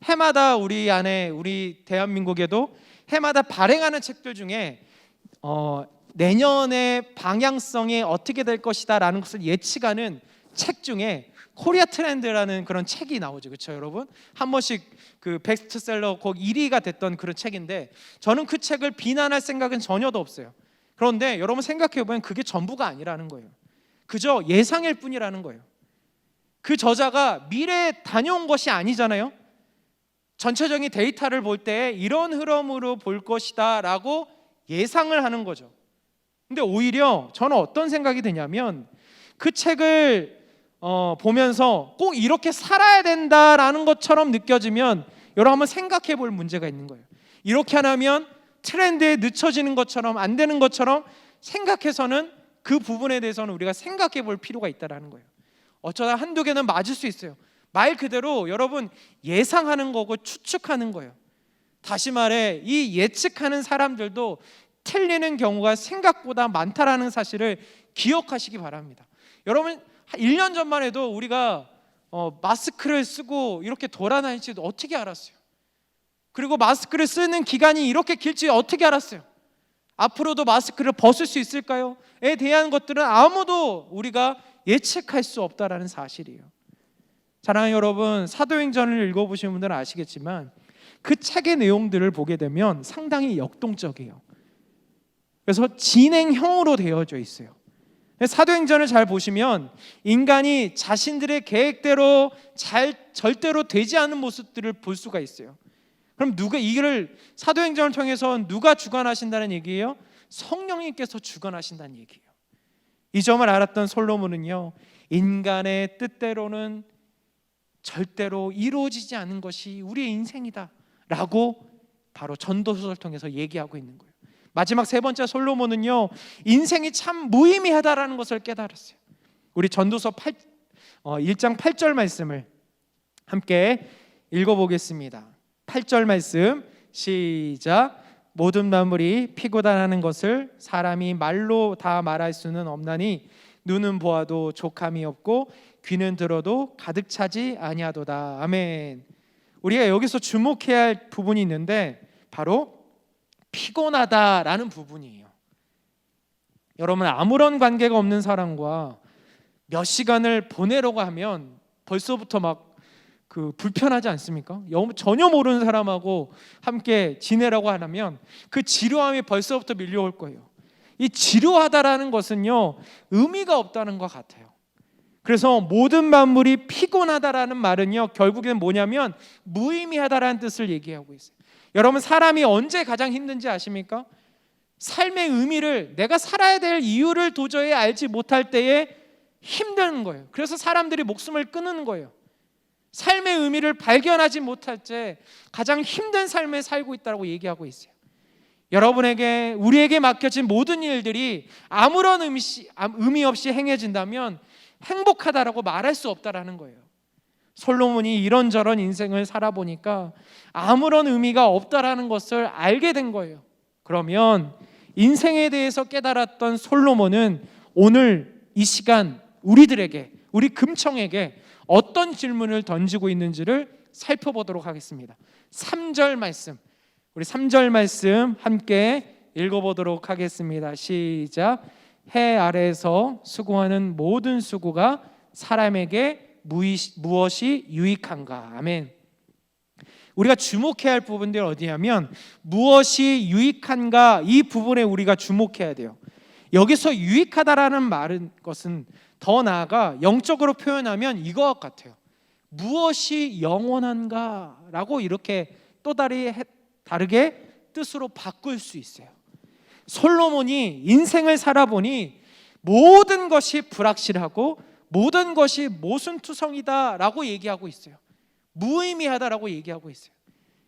해마다 우리 대한민국에도 해마다 발행하는 책들 중에 내년의 방향성이 어떻게 될 것이다라는 것을 예측하는 책 중에 코리아 트렌드라는 그런 책이 나오죠. 그렇죠, 여러분? 한 번씩 그 베스트셀러 곡 1위가 됐던 그런 책인데, 저는 그 책을 비난할 생각은 전혀도 없어요. 그런데 여러분 생각해 보면 그게 전부가 아니라는 거예요. 그저 예상일 뿐이라는 거예요. 그 저자가 미래에 다녀온 것이 아니잖아요. 전체적인 데이터를 볼 때 이런 흐름으로 볼 것이다 라고 예상을 하는 거죠. 근데 오히려 저는 어떤 생각이 드냐면 그 책을 보면서 꼭 이렇게 살아야 된다라는 것처럼 느껴지면 여러분 한번 생각해 볼 문제가 있는 거예요. 이렇게 안 하면 트렌드에 늦춰지는 것처럼 안 되는 것처럼 생각해서는 그 부분에 대해서는 우리가 생각해 볼 필요가 있다는 거예요. 어쩌다 한두 개는 맞을 수 있어요. 말 그대로 여러분 예상하는 거고 추측하는 거예요. 다시 말해 이 예측하는 사람들도 틀리는 경우가 생각보다 많다라는 사실을 기억하시기 바랍니다. 여러분 1년 전만 해도 우리가 마스크를 쓰고 이렇게 돌아다닐지도 어떻게 알았어요? 그리고 마스크를 쓰는 기간이 이렇게 길지 어떻게 알았어요? 앞으로도 마스크를 벗을 수 있을까요? 에 대한 것들은 아무도 우리가 예측할 수 없다라는 사실이에요. 사랑하는 여러분, 사도행전을 읽어보신 분들은 아시겠지만 그 책의 내용들을 보게 되면 상당히 역동적이에요. 그래서 진행형으로 되어져 있어요. 사도행전을 잘 보시면 인간이 자신들의 계획대로 절대로 되지 않는 모습들을 볼 수가 있어요. 그럼 누가 이를 사도행전을 통해서 누가 주관하신다는 얘기예요? 성령님께서 주관하신다는 얘기예요. 이 점을 알았던 솔로몬은요, 인간의 뜻대로는 절대로 이루어지지 않는 것이 우리의 인생이다 라고 바로 전도서를 통해서 얘기하고 있는 거예요. 마지막 세 번째 솔로몬은요, 인생이 참 무의미하다라는 것을 깨달았어요. 우리 전도서 1장 8절 말씀을 함께 읽어보겠습니다. 8절 말씀 시작. 모든 만물이 피고단하는 것을 사람이 말로 다 말할 수는 없나니 눈은 보아도 족함이 없고 귀는 들어도 가득 차지 아니하도다. 아멘. 우리가 여기서 주목해야 할 부분이 있는데 바로 피곤하다라는 부분이에요. 여러분, 아무런 관계가 없는 사람과 몇 시간을 보내려고 하면 벌써부터 막 불편하지 않습니까? 전혀 모르는 사람하고 함께 지내라고 하면 그 지루함이 벌써부터 밀려올 거예요. 이 지루하다라는 것은요, 의미가 없다는 것 같아요. 그래서 모든 만물이 피곤하다라는 말은요, 결국엔 뭐냐면 무의미하다라는 뜻을 얘기하고 있어요. 여러분, 사람이 언제 가장 힘든지 아십니까? 삶의 의미를, 내가 살아야 될 이유를 도저히 알지 못할 때에 힘든 거예요. 그래서 사람들이 목숨을 끊는 거예요. 삶의 의미를 발견하지 못할 때 가장 힘든 삶을 살고 있다고 얘기하고 있어요. 여러분에게, 우리에게 맡겨진 모든 일들이 아무런 의미 없이 행해진다면 행복하다라고 말할 수 없다라는 거예요. 솔로몬이 이런저런 인생을 살아보니까 아무런 의미가 없다라는 것을 알게 된 거예요. 그러면 인생에 대해서 깨달았던 솔로몬은 오늘 이 시간 우리들에게, 우리 금청에게 어떤 질문을 던지고 있는지를 살펴보도록 하겠습니다. 3절 말씀, 우리 3절 말씀 함께 읽어보도록 하겠습니다. 시작. 해 아래에서 수고하는 모든 수고가 사람에게 무엇이 유익한가? 아멘. 우리가 주목해야 할 부분들이 어디냐면 무엇이 유익한가, 이 부분에 우리가 주목해야 돼요. 여기서 유익하다라는 말은 것은 더 나아가 영적으로 표현하면 이거 같아요. 무엇이 영원한가? 라고 이렇게 또 다르게 뜻으로 바꿀 수 있어요. 솔로몬이 인생을 살아보니 모든 것이 불확실하고 모든 것이 모순투성이다라고 얘기하고 있어요. 무의미하다라고 얘기하고 있어요.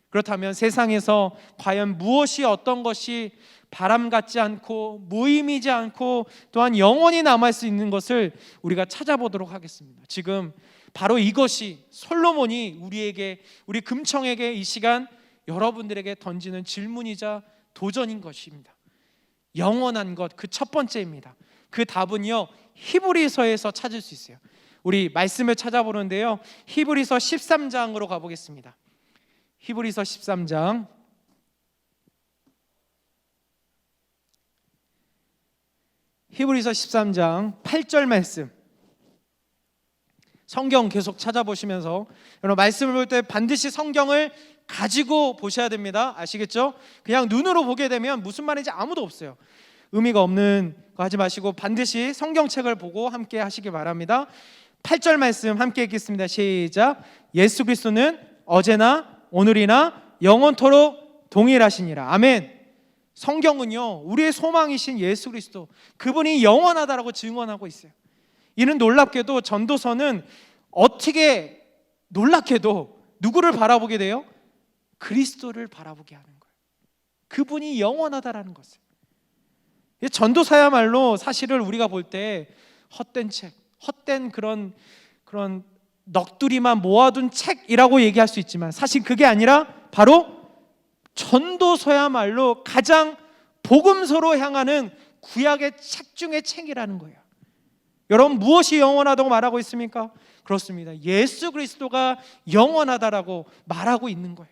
그렇다면 세상에서 과연 무엇이, 어떤 것이 바람 같지 않고 무의미지 않고 또한 영원히 남을 수 있는 것을 우리가 찾아보도록 하겠습니다. 지금 바로 이것이 솔로몬이 우리에게, 우리 금청에게 이 시간 여러분들에게 던지는 질문이자 도전인 것입니다. 영원한 것, 그 첫 번째입니다. 그 답은요, 히브리서에서 찾을 수 있어요. 우리 말씀을 찾아보는데요, 히브리서 13장으로 가보겠습니다. 히브리서 13장, 히브리서 13장 8절 말씀. 성경 계속 찾아보시면서 여러분 말씀을 볼 때 반드시 성경을 가지고 보셔야 됩니다. 아시겠죠? 그냥 눈으로 보게 되면 무슨 말인지 아무도 없어요. 의미가 없는 거 하지 마시고 반드시 성경책을 보고 함께 하시기 바랍니다. 8절 말씀 함께 읽겠습니다. 시작. 예수 그리스도는 어제나 오늘이나 영원토록 동일하시니라. 아멘. 성경은요, 우리의 소망이신 예수 그리스도, 그분이 영원하다라고 증언하고 있어요. 이는 놀랍게도 전도서는 어떻게 놀랍게도 누구를 바라보게 돼요? 그리스도를 바라보게 하는 거예요. 그분이 영원하다라는 것을. 전도사야말로 사실을 우리가 볼 때 헛된 책, 헛된 그런 넋두리만 모아둔 책이라고 얘기할 수 있지만 사실 그게 아니라 바로 전도서야말로 가장 복음서로 향하는 구약의 책 중의 책이라는 거예요. 여러분, 무엇이 영원하다고 말하고 있습니까? 그렇습니다. 예수 그리스도가 영원하다라고 말하고 있는 거예요.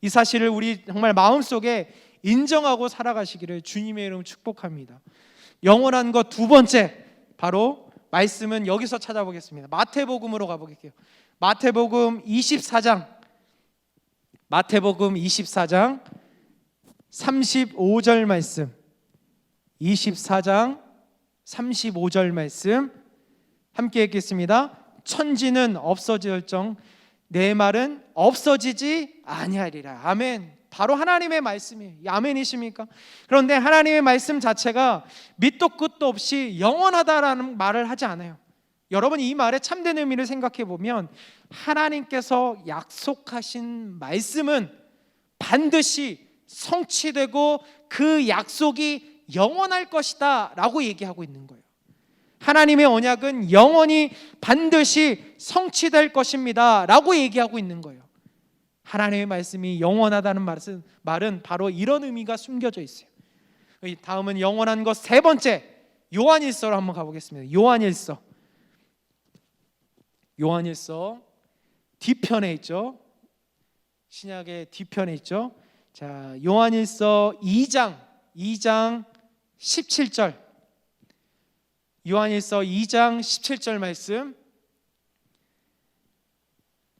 이 사실을 우리 정말 마음속에 인정하고 살아가시기를 주님의 이름 축복합니다. 영원한 것 두 번째, 바로 말씀은 여기서 찾아보겠습니다. 마태복음으로 가보게요. 마태복음 24장 35절 말씀, 24장 35절 말씀 함께 읽겠습니다. 천지는 없어질정 내 말은 없어지지 아니하리라. 아멘. 바로 하나님의 말씀이에요. 아멘이십니까? 그런데 하나님의 말씀 자체가 밑도 끝도 없이 영원하다라는 말을 하지 않아요. 여러분, 이 말의 참된 의미를 생각해 보면 하나님께서 약속하신 말씀은 반드시 성취되고 그 약속이 영원할 것이다 라고 얘기하고 있는 거예요. 하나님의 언약은 영원히 반드시 성취될 것입니다 라고 얘기하고 있는 거예요. 하나님의 말씀이 영원하다는 말은 바로 이런 의미가 숨겨져 있어요. 다음은 영원한 것 세 번째, 요한일서로 한번 가보겠습니다. 요한일서 뒤편에 있죠. 신약의 뒤편에 있죠. 자, 요한일서 2장 17절. 요한일서 2장 17절 말씀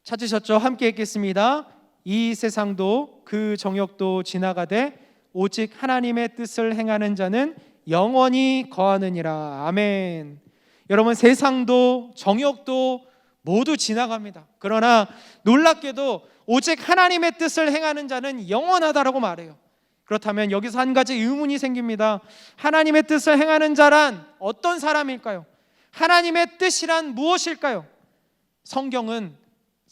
찾으셨죠? 함께 읽겠습니다. 이 세상도 그 정욕도 지나가되 오직 하나님의 뜻을 행하는 자는 영원히 거하느니라. 아멘. 여러분, 세상도 정욕도 모두 지나갑니다. 그러나 놀랍게도 오직 하나님의 뜻을 행하는 자는 영원하다라고 말해요. 그렇다면 여기서 한 가지 의문이 생깁니다. 하나님의 뜻을 행하는 자란 어떤 사람일까요? 하나님의 뜻이란 무엇일까요? 성경은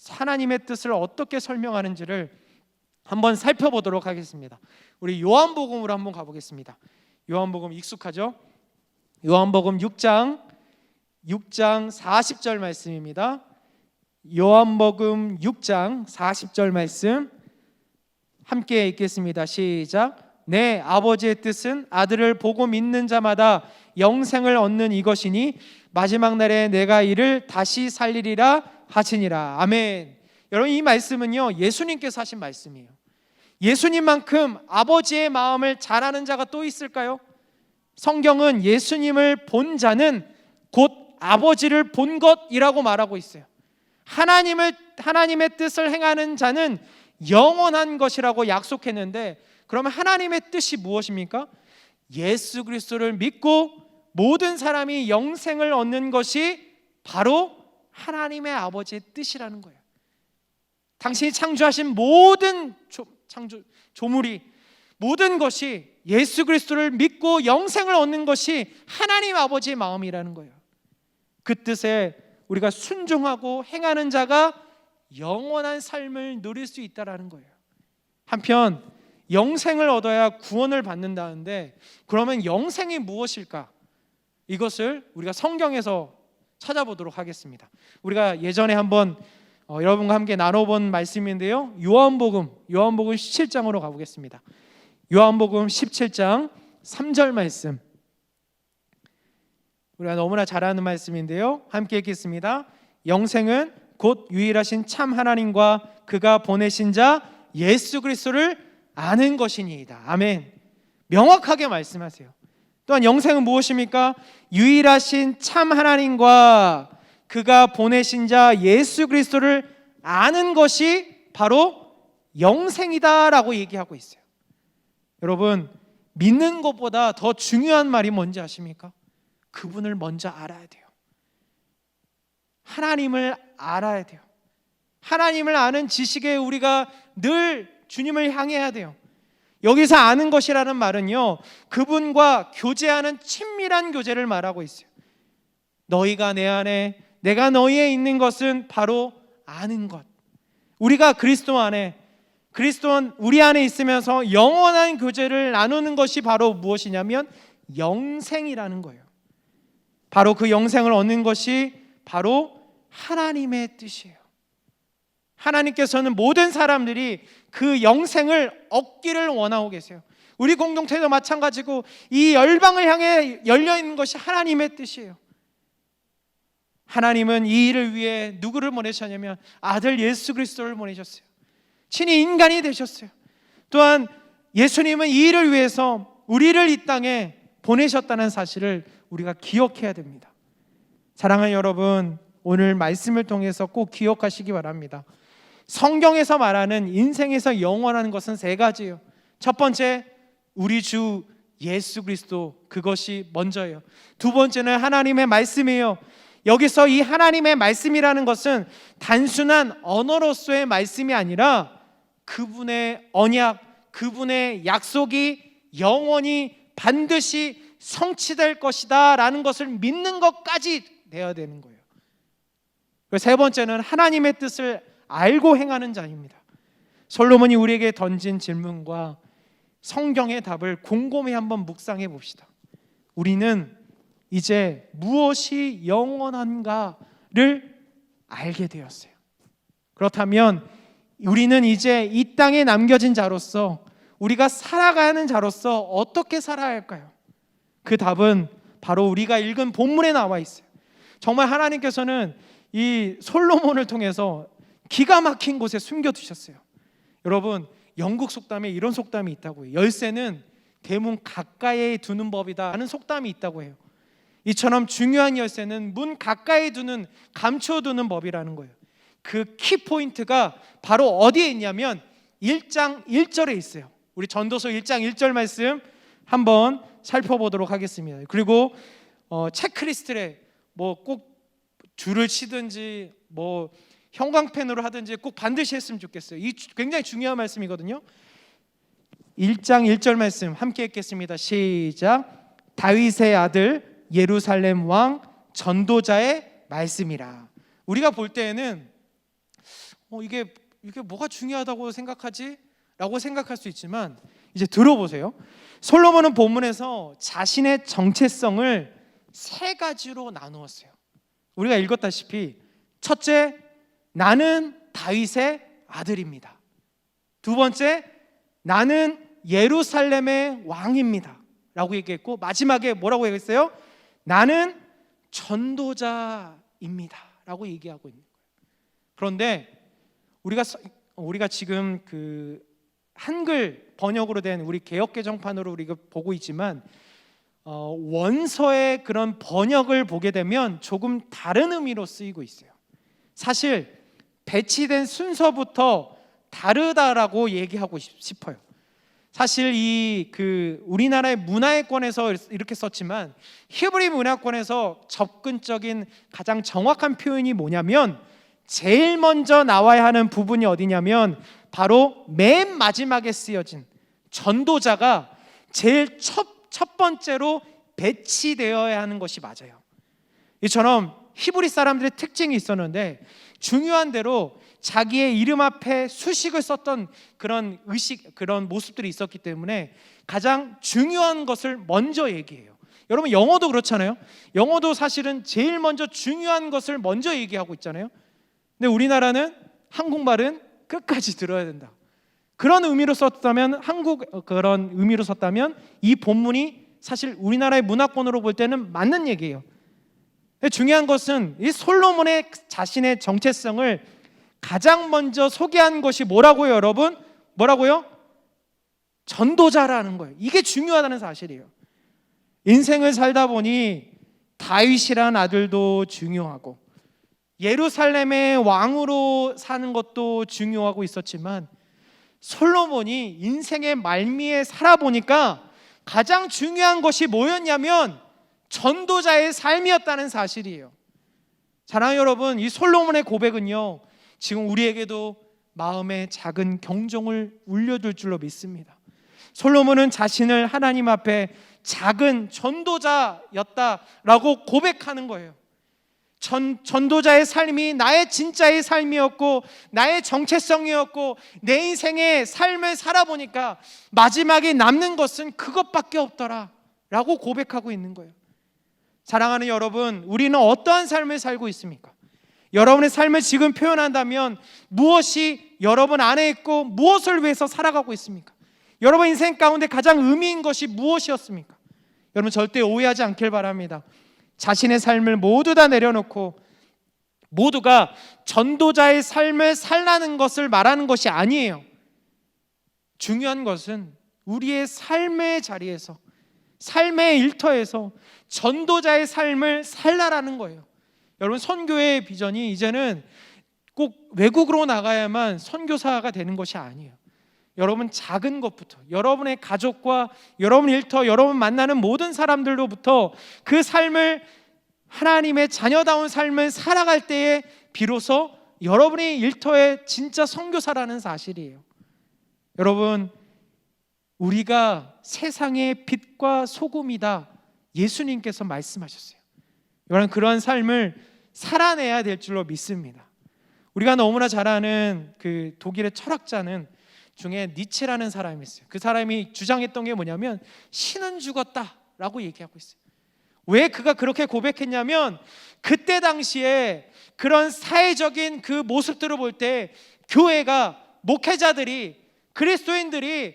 하나님의 뜻을 어떻게 설명하는지를 한번 살펴보도록 하겠습니다. 우리 요한복음으로 한번 가보겠습니다. 요한복음 익숙하죠? 요한복음 6장 40절 말씀입니다. 요한복음 6장 40절 말씀 함께 읽겠습니다. 시작. 내 아버지의 뜻은 아들을 보고 믿는 자마다 영생을 얻는 이것이니 마지막 날에 내가 이를 다시 살리리라 하시니라. 아멘. 여러분, 이 말씀은요 예수님께서 하신 말씀이에요. 예수님만큼 아버지의 마음을 잘 아는 자가 또 있을까요? 성경은 예수님을 본 자는 곧 아버지를 본 것이라고 말하고 있어요. 하나님의 뜻을 행하는 자는 영원한 것이라고 약속했는데, 그러면 하나님의 뜻이 무엇입니까? 예수 그리스도를 믿고 모든 사람이 영생을 얻는 것이 바로 하나님의 아버지의 뜻이라는 거예요. 당신이 창조하신 모든 조물이, 모든 것이 예수 그리스도를 믿고 영생을 얻는 것이 하나님 아버지의 마음이라는 거예요. 그 뜻에 우리가 순종하고 행하는 자가 영원한 삶을 누릴 수 있다라는 거예요. 한편 영생을 얻어야 구원을 받는다는데, 그러면 영생이 무엇일까? 이것을 우리가 성경에서 찾아보도록 하겠습니다. 우리가 예전에 한번 여러분과 함께 나눠본 말씀인데요, 요한복음 17장으로 가보겠습니다. 요한복음 17장 3절 말씀, 우리가 너무나 잘 아는 말씀인데요, 함께 읽겠습니다. 영생은 곧 유일하신 참 하나님과 그가 보내신 자 예수 그리스도를 아는 것이니이다. 아멘. 명확하게 말씀하세요. 또한 영생은 무엇입니까? 유일하신 참 하나님과 그가 보내신 자 예수 그리스도를 아는 것이 바로 영생이다라고 얘기하고 있어요. 여러분, 믿는 것보다 더 중요한 말이 뭔지 아십니까? 그분을 먼저 알아야 돼요. 하나님을 알아야 돼요. 하나님을 아는 지식에 우리가 늘 주님을 향해야 돼요. 여기서 아는 것이라는 말은요, 그분과 교제하는 친밀한 교제를 말하고 있어요. 너희가 내 안에, 내가 너희에 있는 것은 바로 아는 것. 우리가 그리스도 안에, 그리스도는 우리 안에 있으면서 영원한 교제를 나누는 것이 바로 무엇이냐면 영생이라는 거예요. 바로 그 영생을 얻는 것이 바로 하나님의 뜻이에요. 하나님께서는 모든 사람들이 그 영생을 얻기를 원하고 계세요. 우리 공동체도 마찬가지고 이 열방을 향해 열려있는 것이 하나님의 뜻이에요. 하나님은 이 일을 위해 누구를 보내셨냐면 아들 예수 그리스도를 보내셨어요. 친히 인간이 되셨어요. 또한 예수님은 이 일을 위해서 우리를 이 땅에 보내셨다는 사실을 우리가 기억해야 됩니다. 사랑하는 여러분, 오늘 말씀을 통해서 꼭 기억하시기 바랍니다. 성경에서 말하는 인생에서 영원한 것은 세 가지예요. 첫 번째, 우리 주 예수 그리스도, 그것이 먼저예요. 두 번째는 하나님의 말씀이에요. 여기서 이 하나님의 말씀이라는 것은 단순한 언어로서의 말씀이 아니라 그분의 언약, 그분의 약속이 영원히 반드시 성취될 것이다 라는 것을 믿는 것까지 돼야 되는 거예요. 그리고 세 번째는 하나님의 뜻을 알고 행하는 자입니다. 솔로몬이 우리에게 던진 질문과 성경의 답을 곰곰이 한번 묵상해 봅시다. 우리는 이제 무엇이 영원한가를 알게 되었어요. 그렇다면 우리는 이제 이 땅에 남겨진 자로서, 우리가 살아가는 자로서 어떻게 살아야 할까요? 그 답은 바로 우리가 읽은 본문에 나와 있어요. 정말 하나님께서는 이 솔로몬을 통해서 기가 막힌 곳에 숨겨두셨어요. 여러분, 영국 속담에 이런 속담이 있다고 해요. 열쇠는 대문 가까이에 두는 법이다 하는 속담이 있다고 해요. 이처럼 중요한 열쇠는 문 가까이 두는, 감춰두는 법이라는 거예요. 그 키포인트가 바로 어디에 있냐면 1장 1절에 있어요. 우리 전도서 1장 1절 말씀 한번 살펴보도록 하겠습니다. 그리고 체크리스트에 뭐 꼭 줄을 치든지 뭐 형광펜으로 하든지 꼭 반드시 했으면 좋겠어요. 이 굉장히 중요한 말씀이거든요. 1장 1절 말씀 함께 읽겠습니다. 시작. 다윗의 아들 예루살렘 왕 전도자의 말씀이라. 우리가 볼 때에는 이게 뭐가 중요하다고 생각하지? 라고 생각할 수 있지만 이제 들어보세요. 솔로몬은 본문에서 자신의 정체성을 세 가지로 나누었어요. 우리가 읽었다시피 첫째, 나는 다윗의 아들입니다. 두 번째, 나는 예루살렘의 왕입니다 라고 얘기했고, 마지막에 뭐라고 얘기했어요? 나는 전도자입니다 라고 얘기하고 있는 거예요. 그런데 우리가 지금 그 한글 번역으로 된 우리 개역개정판으로 우리가 보고 있지만 원서의 그런 번역을 보게 되면 조금 다른 의미로 쓰이고 있어요. 사실 배치된 순서부터 다르다라고 얘기하고 싶어요. 사실 우리나라의 문화권에서 이렇게 썼지만 히브리 문화권에서 접근적인 가장 정확한 표현이 뭐냐면, 제일 먼저 나와야 하는 부분이 어디냐면 바로 맨 마지막에 쓰여진 전도자가 제일 첫 번째로 배치되어야 하는 것이 맞아요. 이처럼 히브리 사람들의 특징이 있었는데, 중요한 대로 자기의 이름 앞에 수식을 썼던 그런 그런 모습들이 있었기 때문에 가장 중요한 것을 먼저 얘기해요. 여러분, 영어도 그렇잖아요. 영어도 사실은 제일 먼저 중요한 것을 먼저 얘기하고 있잖아요. 근데 우리나라는 한국말은 끝까지 들어야 된다. 그런 의미로 썼다면, 그런 의미로 썼다면 이 본문이 사실 우리나라의 문화권으로 볼 때는 맞는 얘기예요. 근데 중요한 것은 이 솔로몬의 자신의 정체성을 가장 먼저 소개한 것이 뭐라고요, 여러분? 뭐라고요? 전도자라는 거예요. 이게 중요하다는 사실이에요. 인생을 살다 보니 다윗이라는 아들도 중요하고 예루살렘의 왕으로 사는 것도 중요하고 있었지만, 솔로몬이 인생의 말미에 살아보니까 가장 중요한 것이 뭐였냐면 전도자의 삶이었다는 사실이에요. 사랑하는 여러분, 이 솔로몬의 고백은요, 지금 우리에게도 마음에 작은 경종을 울려줄 줄로 믿습니다. 솔로몬은 자신을 하나님 앞에 작은 전도자였다라고 고백하는 거예요. 전도자의 삶이 나의 진짜의 삶이었고 나의 정체성이었고 내 인생의 삶을 살아보니까 마지막에 남는 것은 그것밖에 없더라 라고 고백하고 있는 거예요. 사랑하는 여러분, 우리는 어떠한 삶을 살고 있습니까? 여러분의 삶을 지금 표현한다면 무엇이 여러분 안에 있고 무엇을 위해서 살아가고 있습니까? 여러분 인생 가운데 가장 의미 있는 것이 무엇이었습니까? 여러분 절대 오해하지 않길 바랍니다. 자신의 삶을 모두 다 내려놓고 모두가 전도자의 삶을 살라는 것을 말하는 것이 아니에요. 중요한 것은 우리의 삶의 자리에서, 삶의 일터에서 전도자의 삶을 살라라는 거예요. 여러분, 선교의 비전이 이제는 꼭 외국으로 나가야만 선교사가 되는 것이 아니에요. 여러분, 작은 것부터, 여러분의 가족과 여러분 일터, 여러분 만나는 모든 사람들로부터 그 삶을, 하나님의 자녀다운 삶을 살아갈 때에 비로소 여러분의 일터에 진짜 선교사라는 사실이에요. 여러분, 우리가 세상의 빛과 소금이다, 예수님께서 말씀하셨어요. 여러분, 그러한 삶을 살아내야 될 줄로 믿습니다. 우리가 너무나 잘 아는 그 독일의 철학자는 중에 니체라는 사람이 있어요. 그 사람이 주장했던 게 뭐냐면 신은 죽었다라고 얘기하고 있어요. 왜 그가 그렇게 고백했냐면, 그때 당시에 그런 사회적인 그 모습들을 볼 때 교회가, 목회자들이, 그리스도인들이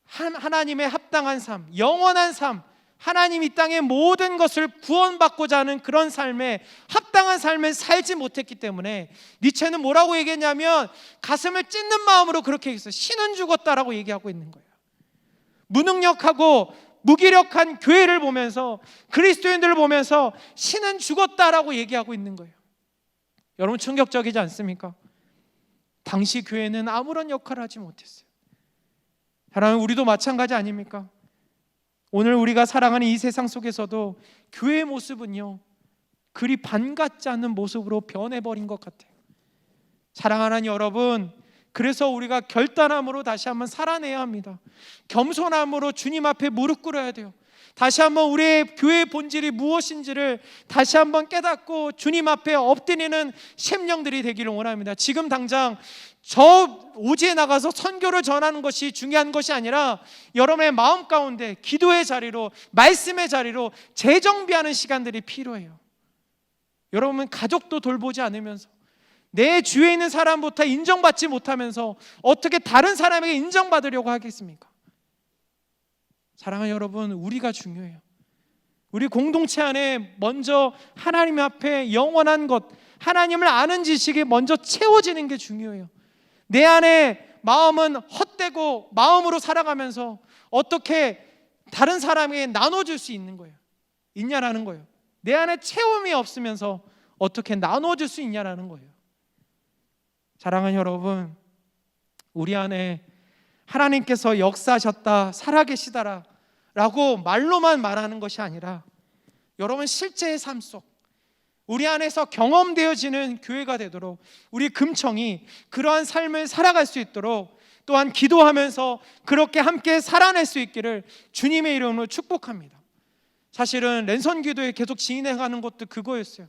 하나님의 합당한 삶, 영원한 삶, 하나님 이 땅의 모든 것을 구원받고자 하는 그런 삶에 합당한 삶을 살지 못했기 때문에 니체는 뭐라고 얘기했냐면 가슴을 찢는 마음으로 그렇게 얘기했어요. 신은 죽었다라고 얘기하고 있는 거예요. 무능력하고 무기력한 교회를 보면서, 그리스도인들을 보면서 신은 죽었다라고 얘기하고 있는 거예요. 여러분, 충격적이지 않습니까? 당시 교회는 아무런 역할을 하지 못했어요. 사랑하는 우리도 마찬가지 아닙니까? 오늘 우리가 살아가는 이 세상 속에서도 교회의 모습은요, 그리 반갑지 않는 모습으로 변해버린 것 같아요. 사랑하는 여러분, 그래서 우리가 결단함으로 다시 한번 살아내야 합니다. 겸손함으로 주님 앞에 무릎 꿇어야 돼요. 다시 한번 우리의 교회의 본질이 무엇인지를 다시 한번 깨닫고 주님 앞에 엎드리는 심령들이 되기를 원합니다. 지금 당장 저 오지에 나가서 선교를 전하는 것이 중요한 것이 아니라 여러분의 마음 가운데 기도의 자리로, 말씀의 자리로 재정비하는 시간들이 필요해요. 여러분, 가족도 돌보지 않으면서, 내 주위에 있는 사람부터 인정받지 못하면서 어떻게 다른 사람에게 인정받으려고 하겠습니까? 사랑하는 여러분, 우리가 중요해요. 우리 공동체 안에 먼저 하나님 앞에 영원한 것, 하나님을 아는 지식이 먼저 채워지는 게 중요해요. 내 안에 마음은 헛되고 마음으로 살아가면서 어떻게 다른 사람에게 나눠줄 수 있냐라는 거예요. 내 안에 채움이 없으면서 어떻게 나눠줄 수 있냐라는 거예요. 사랑하는 여러분, 우리 안에 하나님께서 역사하셨다, 살아계시다라 라고 말로만 말하는 것이 아니라 여러분 실제의 삶 속 우리 안에서 경험되어지는 교회가 되도록 우리 금청이 그러한 삶을 살아갈 수 있도록 또한 기도하면서 그렇게 함께 살아낼 수 있기를 주님의 이름으로 축복합니다. 사실은 랜선 기도에 계속 진행하는 것도 그거였어요.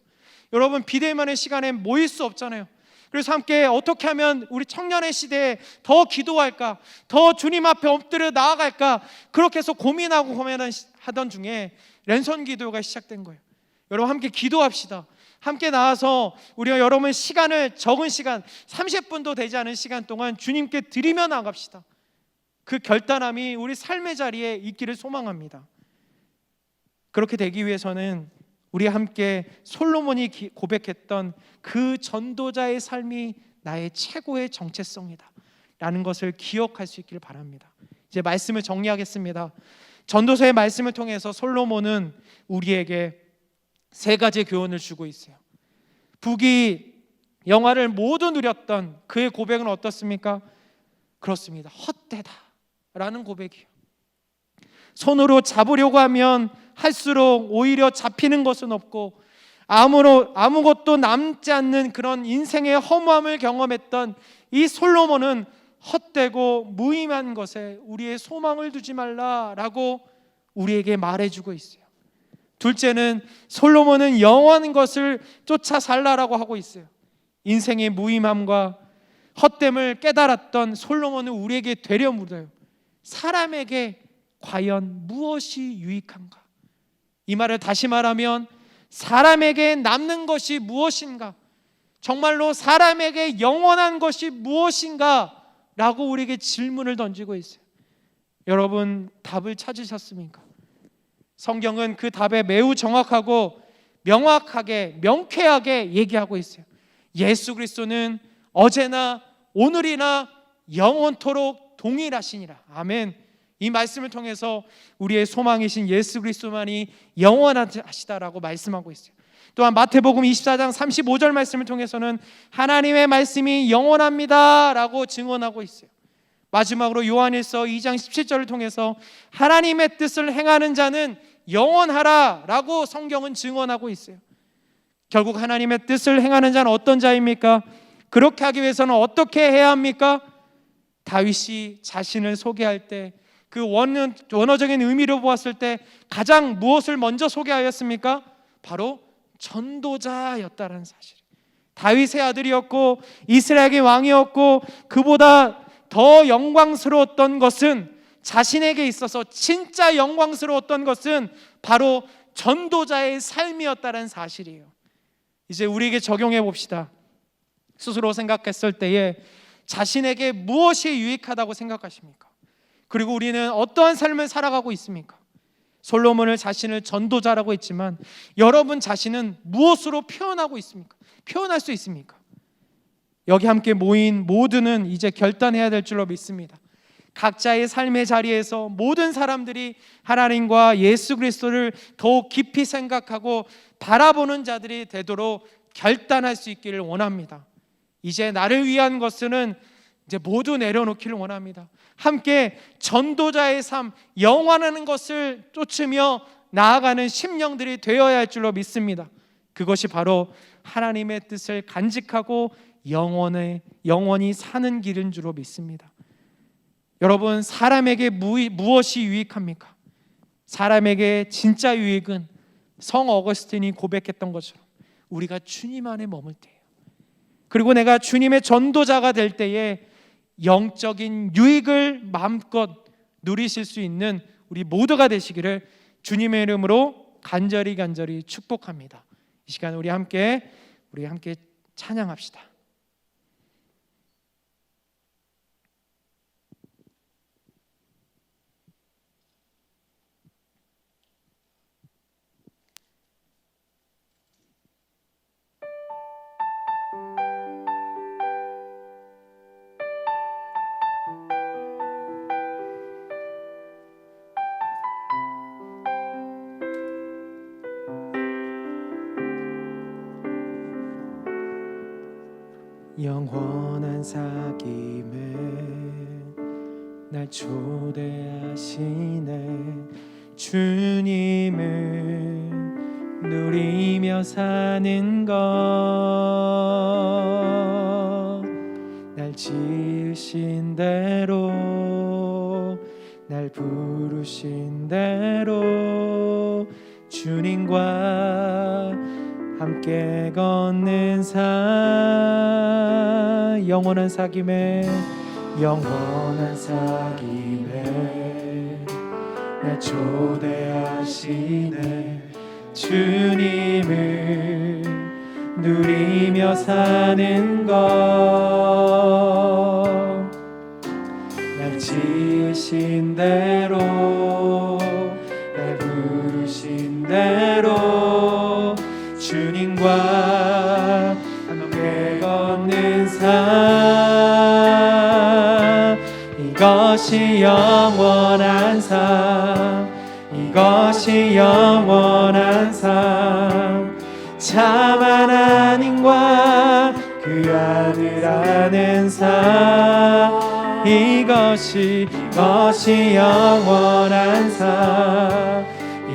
여러분 비대면의 시간에 모일 수 없잖아요. 그래서 함께 어떻게 하면 우리 청년의 시대에 더 기도할까, 더 주님 앞에 엎드려 나아갈까, 그렇게 해서 고민하고 하던 중에 랜선 기도가 시작된 거예요. 여러분 함께 기도합시다. 함께 나와서 우리가 여러분 시간을 적은 시간 30분도 되지 않은 시간 동안 주님께 드리며 나갑시다. 그 결단함이 우리 삶의 자리에 있기를 소망합니다. 그렇게 되기 위해서는 우리 함께 솔로몬이 고백했던 그 전도자의 삶이 나의 최고의 정체성이다 라는 것을 기억할 수 있기를 바랍니다. 이제 말씀을 정리하겠습니다. 전도서의 말씀을 통해서 솔로몬은 우리에게 세 가지 교훈을 주고 있어요. 북이 영화를 모두 누렸던 그의 고백은 어떻습니까? 그렇습니다. 헛되다 라는 고백이에요. 손으로 잡으려고 하면 할수록 오히려 잡히는 것은 없고 아무것도 남지 않는 그런 인생의 허무함을 경험했던 이 솔로몬은 헛되고 무의미한 것에 우리의 소망을 두지 말라라고 우리에게 말해주고 있어요. 둘째는 솔로몬은 영원한 것을 쫓아 살라라고 하고 있어요. 인생의 무의미함과 헛됨을 깨달았던 솔로몬은 우리에게 되려 물어요. 사람에게 과연 무엇이 유익한가? 이 말을 다시 말하면 사람에게 남는 것이 무엇인가? 정말로 사람에게 영원한 것이 무엇인가? 라고 우리에게 질문을 던지고 있어요. 여러분 답을 찾으셨습니까? 성경은 그 답에 매우 정확하고 명확하게 명쾌하게 얘기하고 있어요. 예수 그리스도는 어제나 오늘이나 영원토록 동일하시니라. 아멘. 이 말씀을 통해서 우리의 소망이신 예수 그리스도만이 영원하시다라고 말씀하고 있어요. 또한 마태복음 24장 35절 말씀을 통해서는 하나님의 말씀이 영원합니다 라고 증언하고 있어요. 마지막으로 요한일서 2장 17절을 통해서 하나님의 뜻을 행하는 자는 영원하라 라고 성경은 증언하고 있어요. 결국 하나님의 뜻을 행하는 자는 어떤 자입니까? 그렇게 하기 위해서는 어떻게 해야 합니까? 다윗이 자신을 소개할 때 그 원어적인 의미로 보았을 때 가장 무엇을 먼저 소개하였습니까? 바로 전도자였다는 사실. 다윗의 아들이었고 이스라엘의 왕이었고 그보다 더 영광스러웠던 것은 자신에게 있어서 진짜 영광스러웠던 것은 바로 전도자의 삶이었다는 사실이에요. 이제 우리에게 적용해 봅시다. 스스로 생각했을 때에 자신에게 무엇이 유익하다고 생각하십니까? 그리고 우리는 어떠한 삶을 살아가고 있습니까? 솔로몬을 자신을 전도자라고 했지만 여러분 자신은 무엇으로 표현하고 있습니까? 표현할 수 있습니까? 여기 함께 모인 모두는 이제 결단해야 될 줄로 믿습니다. 각자의 삶의 자리에서 모든 사람들이 하나님과 예수 그리스도를 더욱 깊이 생각하고 바라보는 자들이 되도록 결단할 수 있기를 원합니다. 이제 나를 위한 것은 이제 모두 내려놓기를 원합니다. 함께 전도자의 삶, 영원하는 것을 쫓으며 나아가는 심령들이 되어야 할 줄로 믿습니다. 그것이 바로 하나님의 뜻을 간직하고 영원히 사는 길인 줄로 믿습니다. 여러분 사람에게 무엇이 유익합니까? 사람에게 진짜 유익은 성 어거스틴이 고백했던 것처럼 우리가 주님 안에 머물 때예요. 그리고 내가 주님의 전도자가 될 때에 영적인 유익을 마음껏 누리실 수 있는 우리 모두가 되시기를 주님의 이름으로 간절히 축복합니다. 이 시간 우리 함께 찬양합시다. 영원한 사귐에 날 초대하시네. 주님을 누리며 사는 것, 날 지으신 대로, 날 부르신 대로 주님과 함께 걷는 삶. 영원한 사귐에, 영원한 사귐에 날 초대하시네. 주님을 누리며 사는 것, 날 지으신 대로, 날 부르신 대로 주님과 함께 걷는 삶. 이것이 영원한 삶, 이것이 영원한 삶. 참 하나님과 그 아들 아는 삶. 이것이 영원한 삶,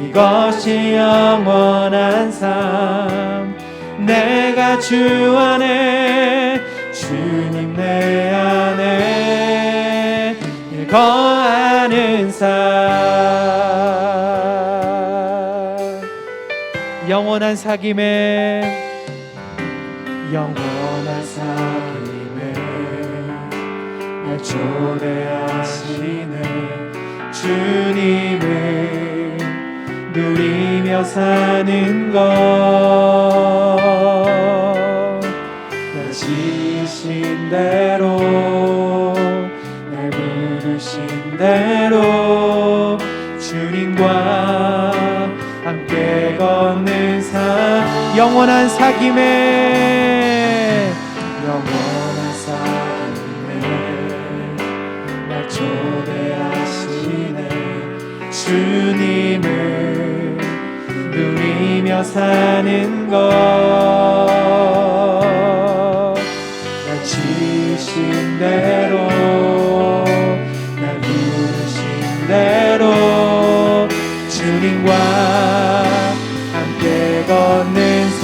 이것이 영원한 삶. 내가 주 안에, 주님 내 안에 거하는 삶. 영원한 사귐에, 영원한 사귐에 날 초대하시네. 주님을 누리며 사는 것, 날 지으신 대로, 날 부르신 대로 주님과 함께 걷는 삶. 영원한 사귐에, 영원한 사귐에 날 초대하시네. 주님을 누리며 사는 것, 날 지으신 대로, 날 부르신 대로 주님과 함께 걷는 삶.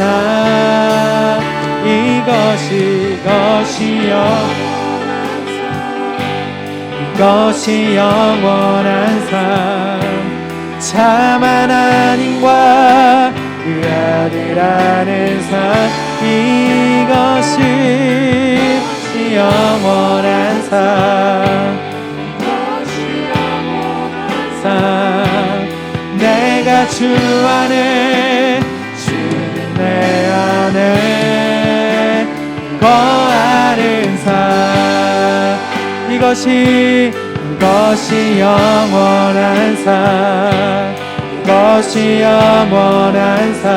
이것이 영원한 삶. 참 하나님과 그 아들 아는 삶. 이것이 영원한 삶. 내가 주 안에, 주님 내 안에 거하는 삶. 이것이 영원한 삶, 이것이 영원한 삶.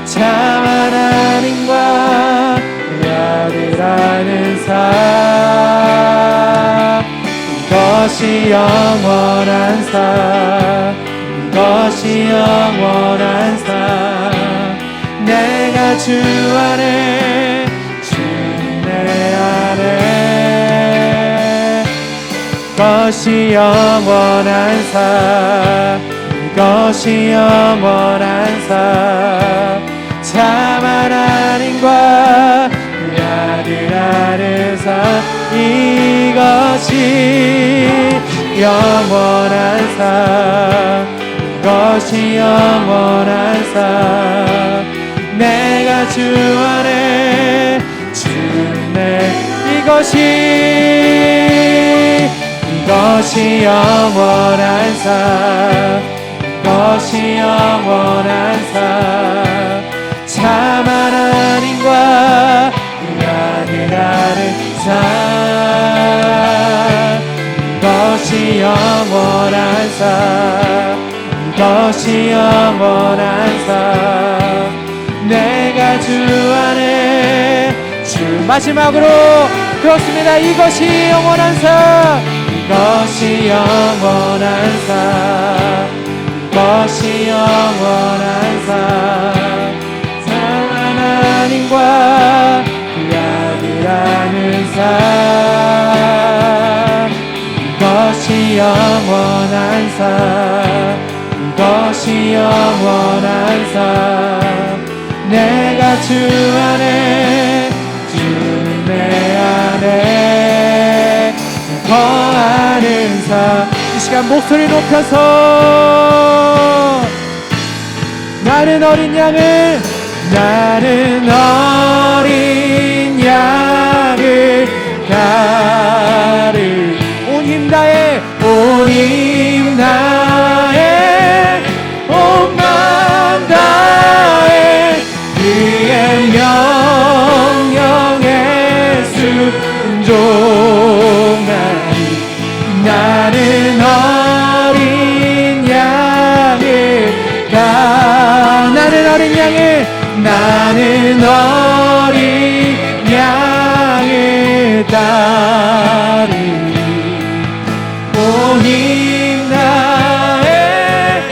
참 하나님과 그 아들 아는 삶. 이것이 영원한 삶, 이것이 영원한 삶. 내가 주 안에, 주님 내 안에 이것이 영원한 삶, 이것이 영원한 삶. 참 하나님과 그 아들 아는 삶. 이것이 영원한 삶, 이것이 영원한 삶. 내가 주 안에, 주님 내 이것이 영원한 삶, 이것이 영원한 삶. 참 하나님과 그 아들 아는 삶. 이것이 영원한 삶, 이것이 영원한 삶. 내가 주 안에, 주 마지막으로 그렇습니다. 이것이 영원한 삶, 이것이 영원한 삶, 이것이 영원한 삶. 참 하나님과 그 이것이 영원한 삶, 이것이 영원한 삶. 내가 주 안에, 주의 안에 거하는 삶. 이 시간 목소리 높여서 나는 어린 양을, 나는 어린 양을 가를 온 힘 다해, 온 힘 다해, 온 맘 다해 그의 명령에 순종하리. 나는 어린 양을 나는 어린 양을, 나는 어린 양을 따르리. 온 힘 다해,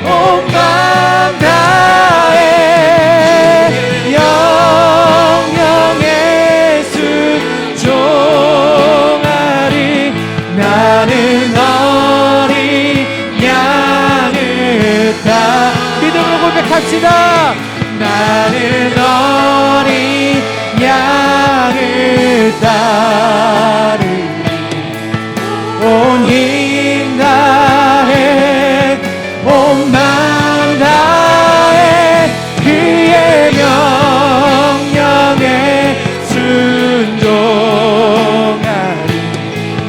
온 맘 다해 영영에 순종하리. 나는 어린 양을 따 믿음으로 고백합시다. 나는 어린 양을 따르리. 온 힘 다해, 온 맘 다해 그의 명령에 순종하리.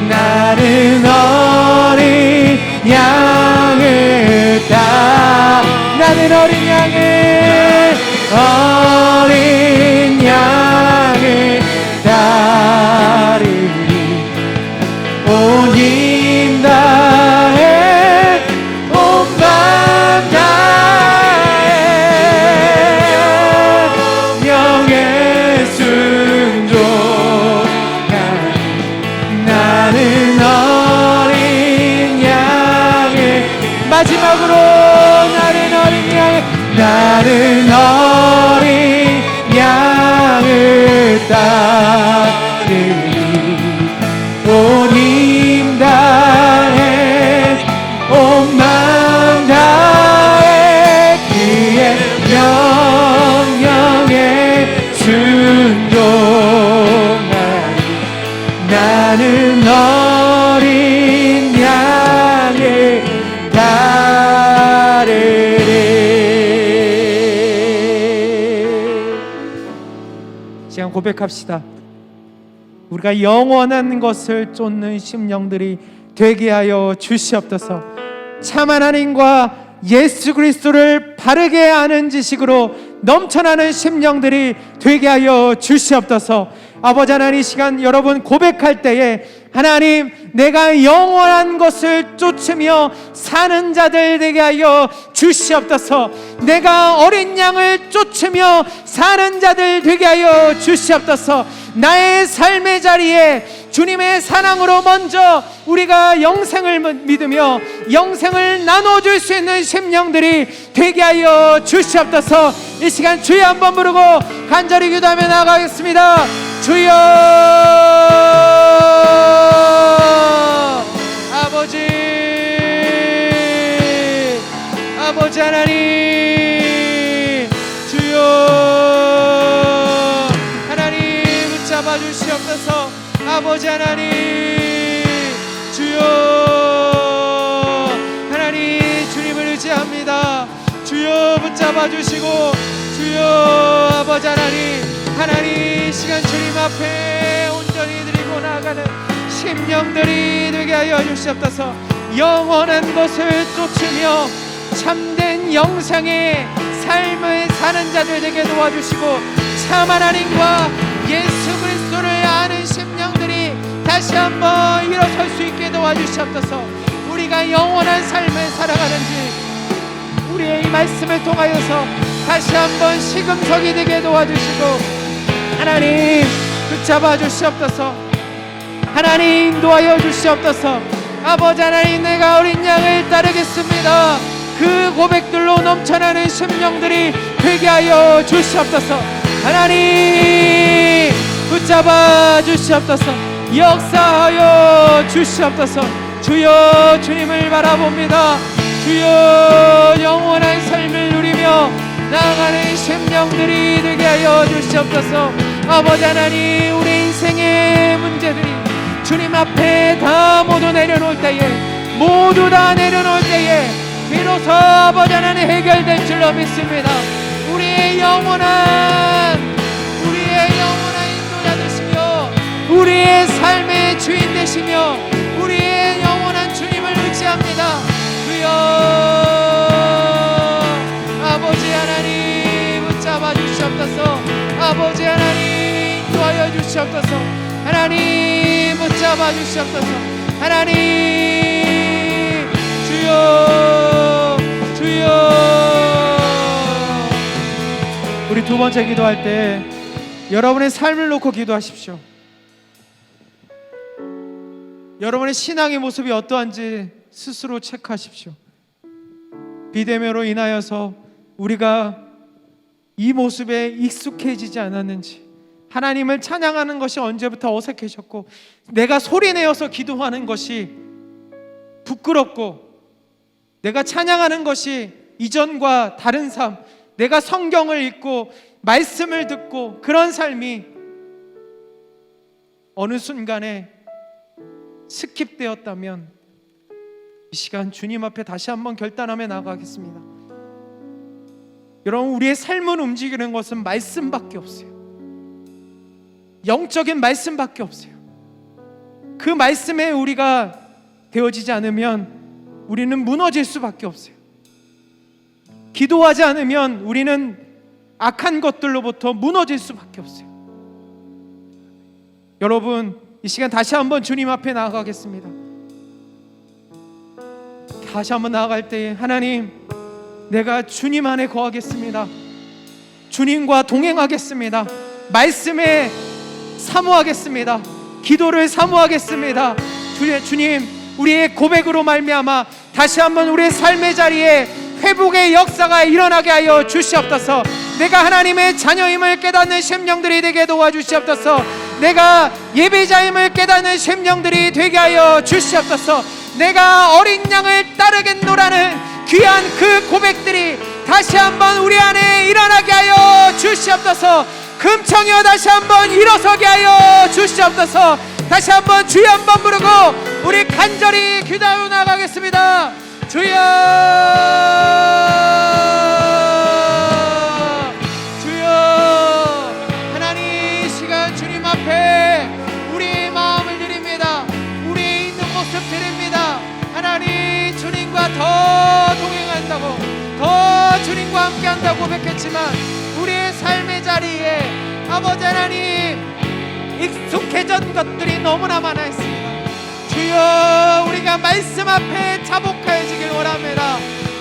나는 어린 양을 나는 어린 양을, 어린 양을 따르리. 온 힘 다해, 온 맘 다해 명예 순종하리. 나는 어린 양을 마지막으로 나는 어린 양을, 나는 어린 양을 따르리. 온 힘 다해, 온 맘 다해 그의 명령에 순종하리. 나는 어린 양을 따르리. 시간 고백합시다. 우리가 영원한 것을 쫓는 심령들이 되게 하여 주시옵소서. 참 하나님과 예수 그리스도를 바르게 아는 지식으로 넘쳐나는 심령들이 되게 하여 주시옵소서. 아버지 하나님, 이 시간 여러분 고백할 때에 하나님, 내가 영원한 것을 쫓으며 사는 자들 되게 하여 주시옵소서. 내가 어린 양을 쫓으며 사는 자들 되게 하여 주시옵소서. 나의 삶의 자리에 주님의 사랑으로 먼저 우리가 영생을 믿으며 영생을 나눠줄 수 있는 심령들이 되게 하여 주시옵소서. 이 시간 주여 한번 부르고 간절히 기도하며 나아가겠습니다. 주여, 아버지 하나님, 주여 하나님 붙잡아 주시옵소서. 아버지 하나님, 주여 하나님, 주님을 의지합니다. 주여 붙잡아 주시고, 주여 아버지 하나님, 하나님 시간 주님 앞에 온전히 드리고 나아가는 심령들이 되게 하여 주시옵소서. 영원한 것을 쫓으며 참된 영생의 삶을 사는 자들 되게 도와주시고, 참 하나님과 예수 그리스도를 아는 심령들이 다시 한번 일어설 수 있게 도와주시옵소서. 우리가 영원한 삶을 살아가는지 우리의 이 말씀을 통하여서 다시 한번 시금석이 되게 도와주시고, 하나님 붙잡아 주시옵소서. 하나님 인도하여 주시옵소서. 아버지 하나님, 내가 어린 양을 따르겠습니다. 그 고백들로 넘쳐나는 심령들이 되게 하여 주시옵소서. 하나님, 붙잡아 주시옵소서. 역사하여 주시옵소서. 주여 주님을 바라봅니다. 주여 영원한 삶을 누리며 나아가는 심령들이 되게 하여 주시옵소서. 아버지 하나님, 우리 인생의 문제들이 주님 앞에 다 모두 내려놓을 때에, 모두 다 내려놓을 때에 비로소 아버지 하나님 해결될 줄로 믿습니다. 우리의 영원한 인도자 되시며 우리의 삶의 주인 되시며 우리의 영원한 주님을 의지합니다. 주여 아버지 하나님 붙잡아 주시옵소서. 아버지 하나님 인도하여 주시옵소서. 하나님 붙잡아 주시옵소서. 하나님 주여 우리 두 번째 기도할 때 여러분의 삶을 놓고 기도하십시오. 여러분의 신앙의 모습이 어떠한지 스스로 체크하십시오. 비대면으로 인하여서 우리가 이 모습에 익숙해지지 않았는지, 하나님을 찬양하는 것이 언제부터 어색해졌고, 내가 소리내어서 기도하는 것이 부끄럽고, 내가 찬양하는 것이 이전과 다른 삶, 내가 성경을 읽고 말씀을 듣고 그런 삶이 어느 순간에 스킵되었다면 이 시간 주님 앞에 다시 한번 결단하며 나가겠습니다. 여러분, 우리의 삶을 움직이는 것은 말씀밖에 없어요. 영적인 말씀밖에 없어요. 그 말씀에 우리가 되어지지 않으면 우리는 무너질 수밖에 없어요. 기도하지 않으면 우리는 악한 것들로부터 무너질 수밖에 없어요. 여러분, 이 시간 다시 한번 주님 앞에 나아가겠습니다. 다시 한번 나아갈 때에 하나님, 내가 주님 안에 거하겠습니다. 주님과 동행하겠습니다. 말씀에 사모하겠습니다. 기도를 사모하겠습니다. 주님, 우리의 고백으로 말미암아 다시 한번 우리의 삶의 자리에 회복의 역사가 일어나게 하여 주시옵소서. 내가 하나님의 자녀임을 깨닫는 심령들이 되게 도와주시옵소서. 내가 예배자임을 깨닫는 심령들이 되게 하여 주시옵소서. 내가 어린 양을 따르겠노라는 귀한 그 고백들이 다시 한번 우리 안에 일어나게 하여 주시옵소서. 금청이여 다시 한번 일어서게 하여 주시옵소서. 다시 한번 주여 한번 부르고 우리 간절히 기도하여 나가겠습니다. 주여, 주여. 하나님, 이 시간 주님 앞에 우리의 마음을 드립니다. 우리 있는 모습 드립니다. 하나님, 주님과 더 동행한다고, 더 주님과 함께한다고 고백했지만 우리의 삶의 자리에 아버지 하나님 익숙해진 것들이 너무나 많아 있습니다. 주여, 우리가 말씀 앞에 자복하여지길 원합니다.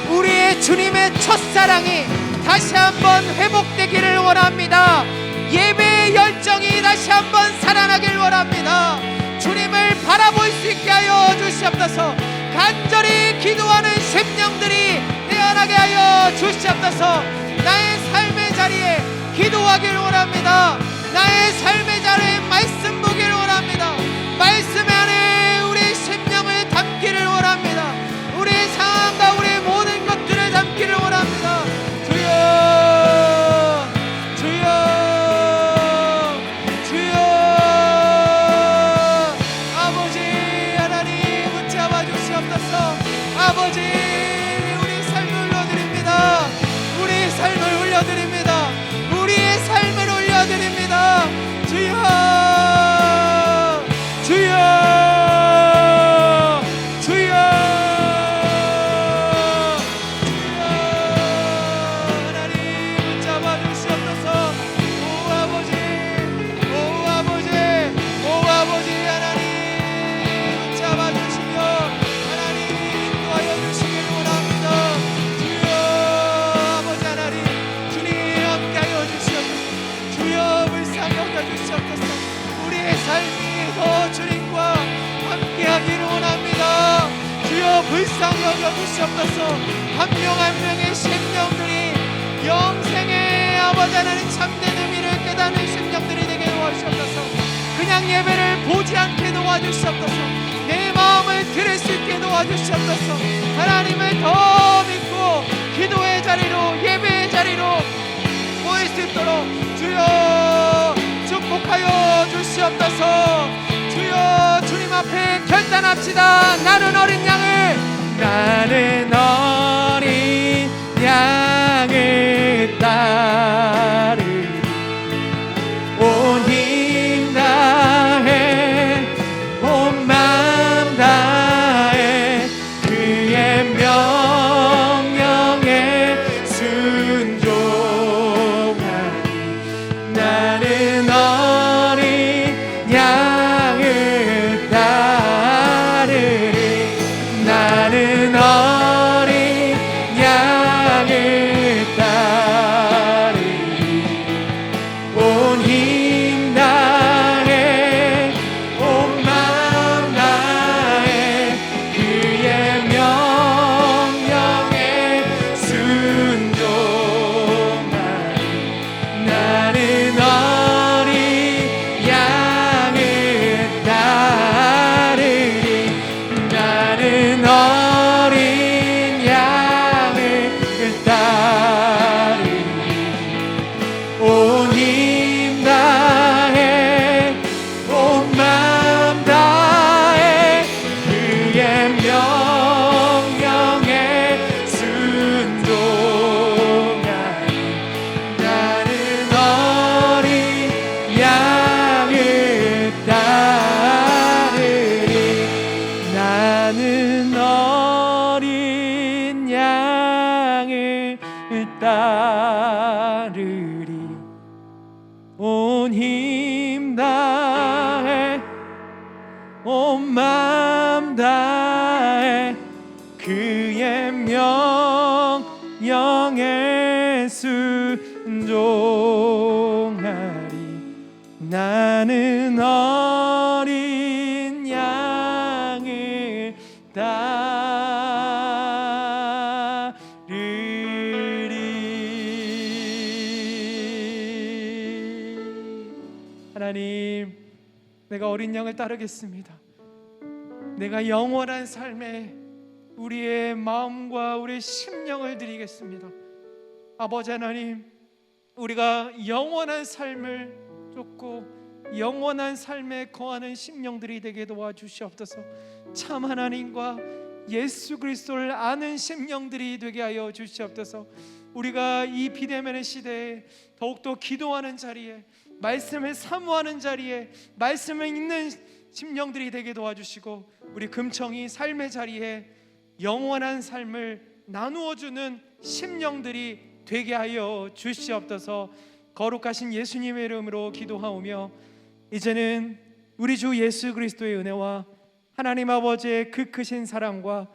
우리의 주님의 첫사랑이 다시 한번 회복되기를 원합니다. 예배의 열정이 다시 한번 살아나길 원합니다. 주님을 바라볼 수 있게 하여 주시옵소서. 간절히 기도하는 심령들이 태어나게 하여 주시옵소서. 나의 삶의 자리에 기도하길 원합니다. 나의 삶의 자리에 말씀 보기를 원합니다. 말씀 안에 우리 심령을 담기를 원합니다. 우리 상황과 우리 모든 것들을 담기를 원합니다. 주여, 주여, 주여. 아버지 하나님 붙잡아 주시옵소서. 아버지, 우리 삶을 올려드립니다. 우리 삶을 올려드립니다. 우리의 삶을 올려드립니다. 주여, 주여, 주여, 주여. 하나님 붙잡아 주시옵소서. 오 아버지, 오 아버지, 오 아버지 하나님 붙잡아 주시며 하나님 인도하여 주시길 원합니다. 주여, 아버지 하나님, 주님 함께하여 주시옵소서. 주여, 불쌍히 여겨 주시옵소서. 우리의 삶이 더 주님과 함께하기를 원합니다. 주여, 불쌍히 여겨 주시옵소서. 한 명 한 명의 심령들이 영생의 아버지 하나님 참된 의미를 깨닫는 심령들이 되길 원합니다. 도와주시옵소서. 그냥 예배를 보지 않게 도와주시옵소서. 내 마음을 들을 수 있게 도와주시옵소서. 하나님을 더 믿고 기도의 자리로, 예배의 자리로 모일 수 있도록 주여 축복하여 주시옵소서. 주여, 주님 앞에 결단합시다. 나는 어린 양을 따르리. 온 힘 다해 온 마음 다해 그의 명령에 순종하리. 나는 어린 양을 따르리. 나는 어린 양을 따르리. 온 힘 다해 온 마음 다해 그의 명령에 순종하리. 나는 어린 양을 따르리. 나는 어린 양을 따르리. 온 힘 다해 온 마음 다해 그의 명령에 순종하리. 나는 어린 양을 따르리. 나는 어린 양을 따르리. 온 힘 다해 온 마음 다해 그의 명령에 순종하리. 나는 어린 양을 따르리. 하나님, 내가 어린 양을 따르겠습니다. 내가 영원한 삶에 우리의 마음과 우리의 심령을 드리겠습니다. 아버지 하나님, 우리가 영원한 삶을 쫓고 영원한 삶에 거하는 심령들이 되게 도와주시옵소서. 참 하나님과 예수 그리스도를 아는 심령들이 되게 하여 주시옵소서. 우리가 이 비대면의 시대에 더욱더 기도하는 자리에, 말씀을 사모하는 자리에, 말씀을 읽는 심령들이 되게 도와주시고, 우리 금청이 삶의 자리에 영원한 삶을 나누어주는 심령들이 되게 하여 주시옵소서. 거룩하신 예수님의 이름으로 기도하오며, 이제는 우리 주 예수 그리스도의 은혜와 하나님 아버지의 그 크신 사랑과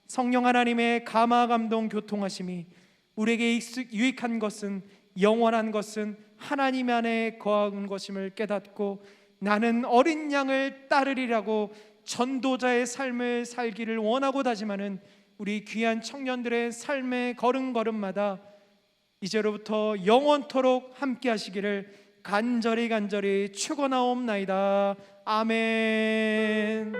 성령 하나님의 감화 감동 교통하심이 우리에게 유익한 것은, 영원한 것은 하나님 안에 거하는 것임을 깨닫고, 나는 어린 양을 따르리라고 전도자의 삶을 살기를 원하고 다짐하는 우리 귀한 청년들의 삶의 걸음걸음마다 이제로부터 영원토록 함께 하시기를 간절히 축원하옵나이다. 아멘.